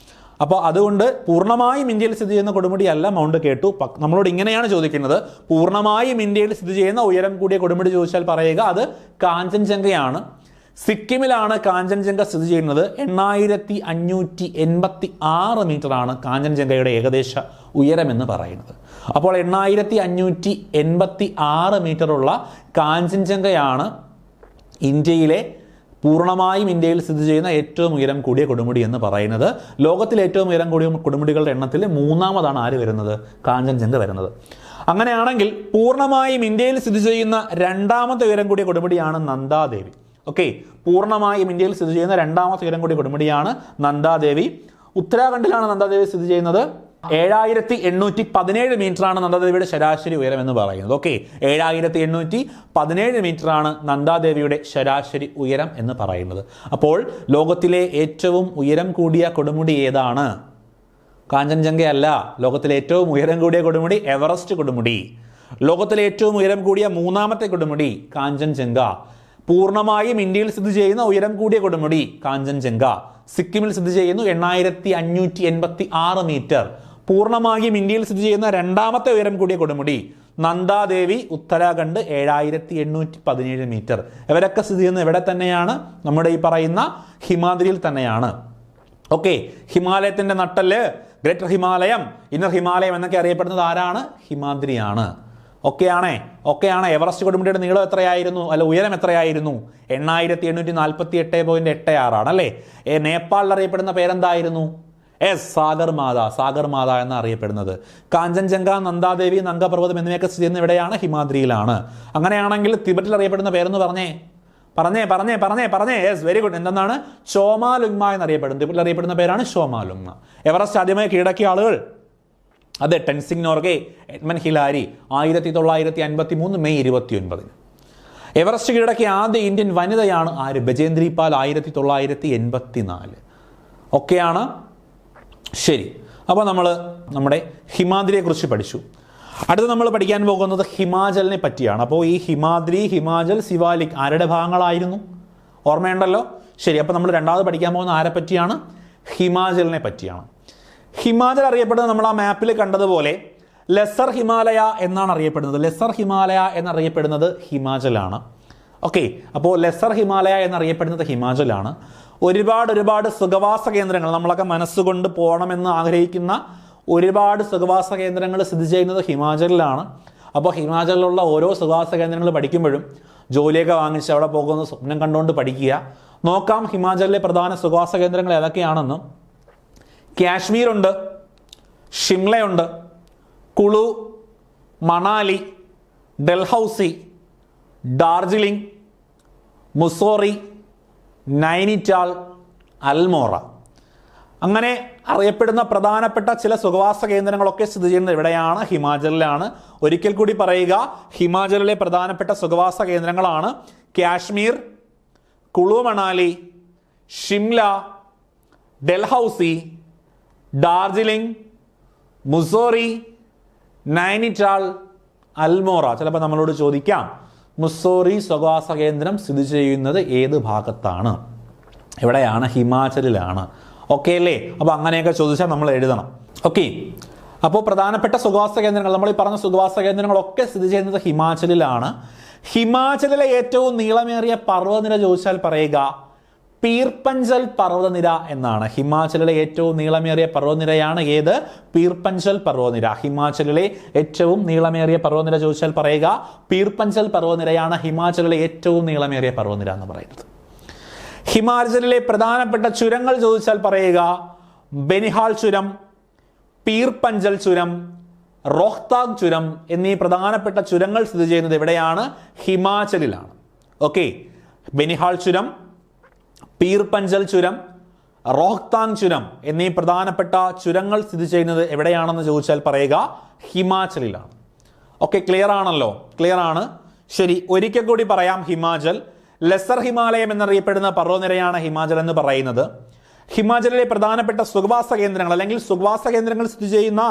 അപ്പോൾ അതുകൊണ്ട് പൂർണ്ണമായും ഇന്ത്യയിൽ സ്ഥിതി ചെയ്യുന്ന കൊടുമുടിയല്ല മൗണ്ട് കേട്ടു. നമ്മളോട് ഇങ്ങനെയാണ് ചോദിക്കുന്നത്, പൂർണ്ണമായും ഇന്ത്യയിൽ സ്ഥിതി ചെയ്യുന്ന ഉയരം കൂടിയ കൊടുമുടി ചോദിച്ചാൽ പറയുക അത് കാഞ്ചൻജംഗയാണ്. സിക്കിമിലാണ് കാഞ്ചൻജംഗ സ്ഥിതി ചെയ്യുന്നത്. 8586 മീറ്ററാണ് കാഞ്ചൻജംഗയുടെ ഏകദേശ ഉയരമെന്ന് പറയുന്നത്. അപ്പോൾ 8586 മീറ്ററുള്ള കാഞ്ചൻജംഗയാണ് പൂർണ്ണമായും ഇന്ത്യയിൽ സ്ഥിതി ചെയ്യുന്ന ഏറ്റവും ഉയരം കൂടിയ കൊടുമുടി എന്ന് പറയുന്നത്. ലോകത്തിലെ ഏറ്റവും ഉയരം കൂടിയ കൊടുമുടികളുടെ എണ്ണത്തിൽ മൂന്നാമതാണ് ആര് വരുന്നത്? കാഞ്ചൻജംഗ വരുന്നത്. അങ്ങനെയാണെങ്കിൽ പൂർണ്ണമായും ഇന്ത്യയിൽ സ്ഥിതി ചെയ്യുന്ന രണ്ടാമത്തെ ഉയരം കൂടിയ കൊടുമുടിയാണ് നന്ദാദേവി. ഓക്കെ, പൂർണ്ണമായും ഇന്ത്യയിൽ സ്ഥിതി ചെയ്യുന്ന രണ്ടാമത്തെ ഉയരം കൂടിയ കൊടുമുടിയാണ് നന്ദാദേവി. ഉത്തരാഖണ്ഡിലാണ് നന്ദാദേവി സ്ഥിതി ചെയ്യുന്നത്. 7817 മീറ്ററാണ് നന്ദാദേവിയുടെ ശരാശരി ഉയരം എന്ന് പറയുന്നത്. ഓക്കെ, 7817 മീറ്ററാണ് നന്ദാദേവിയുടെ ശരാശരി ഉയരം എന്ന് പറയുന്നത്. അപ്പോൾ ലോകത്തിലെ ഏറ്റവും ഉയരം കൂടിയ കൊടുമുടി ഏതാണ്? കാഞ്ചൻജംഗയല്ല. ലോകത്തിലെ ഏറ്റവും ഉയരം കൂടിയ കൊടുമുടി എവറസ്റ്റ് കൊടുമുടി. ലോകത്തിലെ ഏറ്റവും ഉയരം കൂടിയ മൂന്നാമത്തെ കൊടുമുടി കാഞ്ചൻജംഗ. പൂർണ്ണമായും ഇന്ത്യയിൽ സ്ഥിതി ചെയ്യുന്ന ഉയരം കൂടിയ കൊടുമുടി കാഞ്ചൻജംഗ. സിക്കിമിൽ സ്ഥിതി ചെയ്യുന്നു 8586 മീറ്റർ. പൂർണ്ണമായും ഇന്ത്യയിൽ സ്ഥിതി ചെയ്യുന്ന രണ്ടാമത്തെ ഉയരം കൂടിയ കൊടുമുടി നന്ദാദേവി, ഉത്തരാഖണ്ഡ് 7817 മീറ്റർ. ഇവരൊക്കെ സ്ഥിതി ചെയ്യുന്നത് എവിടെ തന്നെയാണ്? നമ്മുടെ ഈ പറയുന്ന ഹിമാദ്രിയിൽ തന്നെയാണ്. ഓക്കെ, ഹിമാലയത്തിന്റെ നട്ടല്, ഗ്രേറ്റർ ഹിമാലയം, ഇന്നർ ഹിമാലയം എന്നൊക്കെ അറിയപ്പെടുന്നത് ആരാണ്? ഹിമാദ്രിയാണ്. ഓക്കെയാണ്. എവറസ്റ്റ് കൊടുമുടിയുടെ നീളം എത്രയായിരുന്നു? ഉയരം എത്രയായിരുന്നു? 8848.86 ആണ് അല്ലേ? നേപ്പാളിൽ അറിയപ്പെടുന്ന പേരെന്തായിരുന്നു? സാഗർമാത എന്ന് അറിയപ്പെടുന്നത്. കാഞ്ചൻജംഗ, നന്ദാദേവി, നംഗപർവ്വതം എന്നിവയൊക്കെ സ്ഥിതി ചെയ്യുന്ന എവിടെയാണ്? ഹിമാദ്രിയിലാണ്. അങ്ങനെയാണെങ്കിൽ തിബറ്റിൽ അറിയപ്പെടുന്ന പേരെന്ന് പറഞ്ഞേ. Very good. എന്താണ്? ചോമാലുങ്മ എന്നറിയപ്പെടുന്നു. തിബറ്റിൽ അറിയപ്പെടുന്ന പേരാണ് ചോമാലുങ്മ. എവറസ്റ്റ് ആദ്യമായി കീഴടക്കിയ ആളുകൾ അതെ Tenzing Norgay, Edmund Hillary 1953 May 29. Everest കീഴടക്കിയ ആദ്യ ഇന്ത്യൻ വനിതയാണ് ആര്? ബചേന്ദ്രി പാൽ 1984. ഒക്കെയാണ്. ശരി, അപ്പോൾ നമ്മൾ നമ്മുടെ ഹിമാദ്രിയെ കുറിച്ച് പഠിച്ചു. അടുത്ത് നമ്മൾ പഠിക്കാൻ പോകുന്നത് ഹിമാചലിനെ പറ്റിയാണ്. അപ്പോൾ ഈ ഹിമാദ്രി, ഹിമാചൽ, സിവാലിക് ആരുടെ ഭാഗങ്ങളായിരുന്നു? ഓർമ്മയുണ്ടല്ലോ. ശരി, അപ്പോൾ നമ്മൾ രണ്ടാമത് പഠിക്കാൻ പോകുന്ന ആരെ പറ്റിയാണ്? ഹിമാചലിനെ പറ്റിയാണ്. ഹിമാചൽ അറിയപ്പെടുന്നത് നമ്മൾ ആ മാപ്പിൽ കണ്ടതുപോലെ ലെസർ ഹിമാലയ എന്നാണ് അറിയപ്പെടുന്നത്. ലെസർ ഹിമാലയ എന്നറിയപ്പെടുന്നത് ഹിമാചലാണ്. ഓക്കെ, അപ്പോൾ ലെസർ ഹിമാലയ എന്നറിയപ്പെടുന്നത് ഹിമാചലാണ്. ഒരുപാട് സുഖവാസ കേന്ദ്രങ്ങൾ, നമ്മളൊക്കെ മനസ്സുകൊണ്ട് പോകണമെന്ന് ആഗ്രഹിക്കുന്ന ഒരുപാട് സുഖവാസ കേന്ദ്രങ്ങൾ സ്ഥിതി ചെയ്യുന്നത് ഹിമാചലിലാണ്. അപ്പോൾ ഹിമാചലിലുള്ള ഓരോ സുഖവാസ കേന്ദ്രങ്ങൾ പഠിക്കുമ്പോഴും ജോലിയൊക്കെ വാങ്ങിച്ച് അവിടെ പോകുന്ന സ്വപ്നം കണ്ടുകൊണ്ട് പഠിക്കുക. നോക്കാം ഹിമാചലിലെ പ്രധാന സുഖവാസ കേന്ദ്രങ്ങൾ ഏതൊക്കെയാണെന്ന്. കാശ്മീരുണ്ട്, ഷിംലയുണ്ട്, കുളു, മണാലി, ഡൽഹൌസി, ഡാർജിലിംഗ്, മുസോറി, നൈനിറ്റാൾ, അൽമോറ. അങ്ങനെ അറിയപ്പെടുന്ന പ്രധാനപ്പെട്ട ചില സുഖവാസ കേന്ദ്രങ്ങളൊക്കെ സ്ഥിതി ചെയ്യുന്നത് എവിടെയാണ്? ഹിമാചലിലാണ്. ഒരിക്കൽ കൂടി പറയുക, ഹിമാചലിലെ പ്രധാനപ്പെട്ട സുഖവാസ കേന്ദ്രങ്ങളാണ് കാശ്മീർ, കുളു മണാലി, ഷിംല, ഡൽഹൌസി, ഡാർജിലിംഗ്, മുസോറി, നൈനിറ്റാൾ, അൽമോറ. ചിലപ്പോൾ നമ്മളോട് ചോദിക്കാം, മുസോറി സുഖവാസ കേന്ദ്രം സ്ഥിതി ചെയ്യുന്നത് ഏത് ഭാഗത്താണ്? എവിടെയാണ്? ഹിമാചലിലാണ്. ഓക്കെ അല്ലേ? അപ്പോൾ അങ്ങനെയൊക്കെ ചോദിച്ചാൽ നമ്മൾ എഴുതണം. ഓക്കെ, അപ്പോൾ പ്രധാനപ്പെട്ട സുഖവാസ കേന്ദ്രങ്ങൾ, നമ്മൾ ഈ പറഞ്ഞ സുഖവാസ കേന്ദ്രങ്ങളൊക്കെ സ്ഥിതി ചെയ്യുന്നത് ഹിമാചലിലാണ്. ഹിമാചലിലെ ഏറ്റവും നീളമേറിയ പർവ്വതനിര ചോദിച്ചാൽ പറയുക പീർപ്പഞ്ചൽ പർവ്വതനിര എന്നാണ്. ഹിമാചലിലെ ഏറ്റവും നീളമേറിയ പർവ്വതനിരയാണ് ഏത്? പീർപ്പഞ്ചൽ പർവ്വതനിര. ഹിമാചലിലെ ഏറ്റവും നീളമേറിയ പർവ്വതനിര ചോദിച്ചാൽ പറയുക പീർപ്പഞ്ചൽ പർവ്വതനിരയാണ് ഹിമാചലിലെ ഏറ്റവും നീളമേറിയ പർവ്വതനിര എന്ന് പറയുന്നത്. ഹിമാചലിലെ പ്രധാനപ്പെട്ട ചുരങ്ങൾ ചോദിച്ചാൽ പറയുക ബനിഹാൾ ചുരം, പീർപ്പഞ്ചൽ ചുരം, റോഹ്താങ് ചുരം എന്നീ പ്രധാനപ്പെട്ട ചുരങ്ങൾ സ്ഥിതി ചെയ്യുന്നത് എവിടെയാണ്? ഹിമാചലിലാണ്. ഓക്കെ, ബനിഹാൾ ചുരം, പീർപ്പഞ്ചൽ ചുരം, റോഹ്താങ് ചുരം എന്നീ പ്രധാനപ്പെട്ട ചുരങ്ങൾ സ്ഥിതി ചെയ്യുന്നത് എവിടെയാണെന്ന് ചോദിച്ചാൽ പറയുക ഹിമാചലിലാണ്. ഓക്കെ, ക്ലിയർ ആണല്ലോ? ക്ലിയർ ആണ്. ശരി, ഒരിക്കൽ കൂടി പറയാം. ഹിമാചൽ ലെസർ ഹിമാലയം എന്നറിയപ്പെടുന്ന പർവ്വതനിരയാണ് ഹിമാചൽ എന്ന് പറയുന്നത്. ഹിമാചലിലെ പ്രധാനപ്പെട്ട സുഖവാസ കേന്ദ്രങ്ങൾ അല്ലെങ്കിൽ സുഖവാസ കേന്ദ്രങ്ങൾ സ്ഥിതി ചെയ്യുന്ന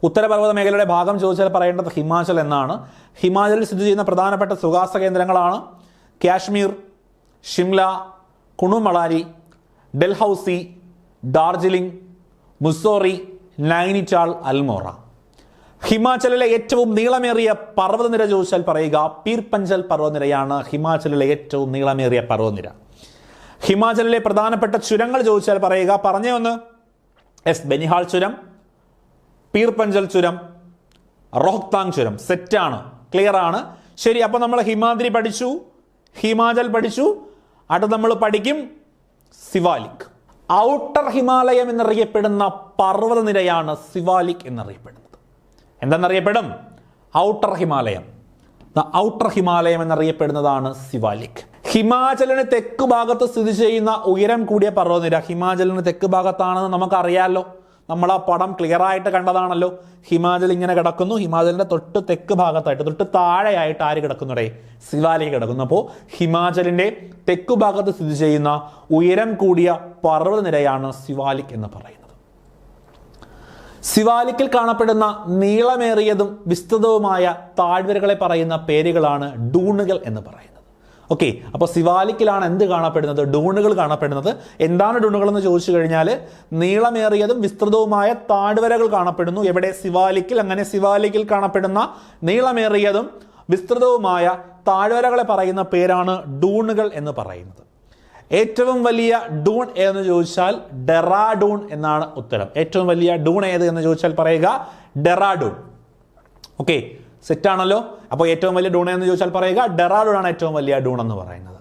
ഉത്തരപർവ്വത മേഖലയുടെ ഭാഗം ചോദിച്ചാൽ പറയേണ്ടത് ഹിമാചൽ എന്നാണ്. ഹിമാചലിൽ സ്ഥിതി ചെയ്യുന്ന പ്രധാനപ്പെട്ട സുഖവാസ കേന്ദ്രങ്ങളാണ് കാശ്മീർ, ഷിംല, കുണു മണാലി, ഡൽഹൌസി, ഡാർജിലിംഗ്, മുസ്സോറി, നൈനിറ്റാൾ, അൽമോറ. ഹിമാചലിലെ ഏറ്റവും നീളമേറിയ പർവ്വതനിര ചോദിച്ചാൽ പറയുക പീർപ്പഞ്ചൽ പർവ്വതനിരയാണ് ഹിമാചലിലെ ഏറ്റവും നീളമേറിയ പർവ്വതനിര. ഹിമാചലിലെ പ്രധാനപ്പെട്ട ചുരങ്ങൾ ചോദിച്ചാൽ പറയുക, പറഞ്ഞേ ഒന്ന്. ബനിഹാൾ ചുരം, പീർപ്പഞ്ചൽ ചുരം, റോഹ്താങ് ചുരം. സെറ്റാണ്, ക്ലിയർ ആണ്. ശരി, അപ്പൊ നമ്മൾ ഹിമാദ്രി പഠിച്ചു, ഹിമാചൽ പഠിച്ചു. അടുത്ത് നമ്മൾ പഠിക്കും സിവാലിക്. ഔട്ടർ ഹിമാലയം എന്നറിയപ്പെടുന്ന പർവ്വതനിരയാണ് സിവാലിക് എന്നറിയപ്പെടുന്നത്. എന്തെന്നറിയപ്പെടും? ഔട്ടർ ഹിമാലയം. ഔട്ടർ ഹിമാലയം എന്നറിയപ്പെടുന്നതാണ് സിവാലിക്. ഹിമാചലിന് തെക്ക് ഭാഗത്ത് സ്ഥിതി ചെയ്യുന്ന ഉയരം കൂടിയ പർവ്വതനിര ഹിമാചലിന് തെക്ക് ഭാഗത്താണെന്ന് നമുക്കറിയാമല്ലോ. നമ്മൾ ആ പടം ക്ലിയർ ആയിട്ട് കണ്ടതാണല്ലോ. ഹിമാചൽ ഇങ്ങനെ കിടക്കുന്നു, ഹിമാചലിന്റെ തൊട്ട് തെക്ക് ഭാഗത്തായിട്ട് തൊട്ട് താഴെയായിട്ട് ആര് കിടക്കുന്നുടേ? സിവാലിക് കിടക്കുന്നു. അപ്പോൾ ഹിമാചലിന്റെ തെക്കു ഭാഗത്ത് സ്ഥിതി ചെയ്യുന്ന ഉയരം കൂടിയ പർവ്വതനിരയാണ് സിവാലിക് എന്ന് പറയുന്നത്. സിവാലിക്കിൽ കാണപ്പെടുന്ന നീളമേറിയതും വിസ്തൃതവുമായ താഴ്വരകളെ പറയുന്ന പേരുകളാണ് ഡൂണുകൾ എന്ന് പറയുന്നത്. ഓക്കെ, അപ്പോൾ സിവാലിക്കിലാണ് എന്ത് കാണപ്പെടുന്നത്? ഡൂണുകൾ കാണപ്പെടുന്നത്. എന്താണ് ഡൂണുകൾ എന്ന് ചോദിച്ചു കഴിഞ്ഞാൽ നീളമേറിയതും വിസ്തൃതവുമായ താഴ്വരകൾ കാണപ്പെടുന്നു. എവിടെ? സിവാലിക്കിൽ. അങ്ങനെ സിവാലിക്കിൽ കാണപ്പെടുന്ന നീളമേറിയതും വിസ്തൃതവുമായ താഴ്വരകളെ പറയുന്ന പേരാണ് ഡൂണുകൾ എന്ന് പറയുന്നത്. ഏറ്റവും വലിയ ഡൂൺ ഏതെന്ന് ചോദിച്ചാൽ ഡെറാഡൂൺ എന്നാണ് ഉത്തരം. ഏറ്റവും വലിയ ഡൂൺ ഏത് എന്ന് ചോദിച്ചാൽ പറയുക ഡെറാഡൂൺ. ഓക്കെ, സെറ്റാണല്ലോ. അപ്പോൾ ഏറ്റവും വലിയ ഡൂൺ എന്ന് ചോദിച്ചാൽ പറയുക ഡെറാഡൂൺ ആണ് ഏറ്റവും വലിയ ഡൂൺ എന്ന് പറയുന്നത്.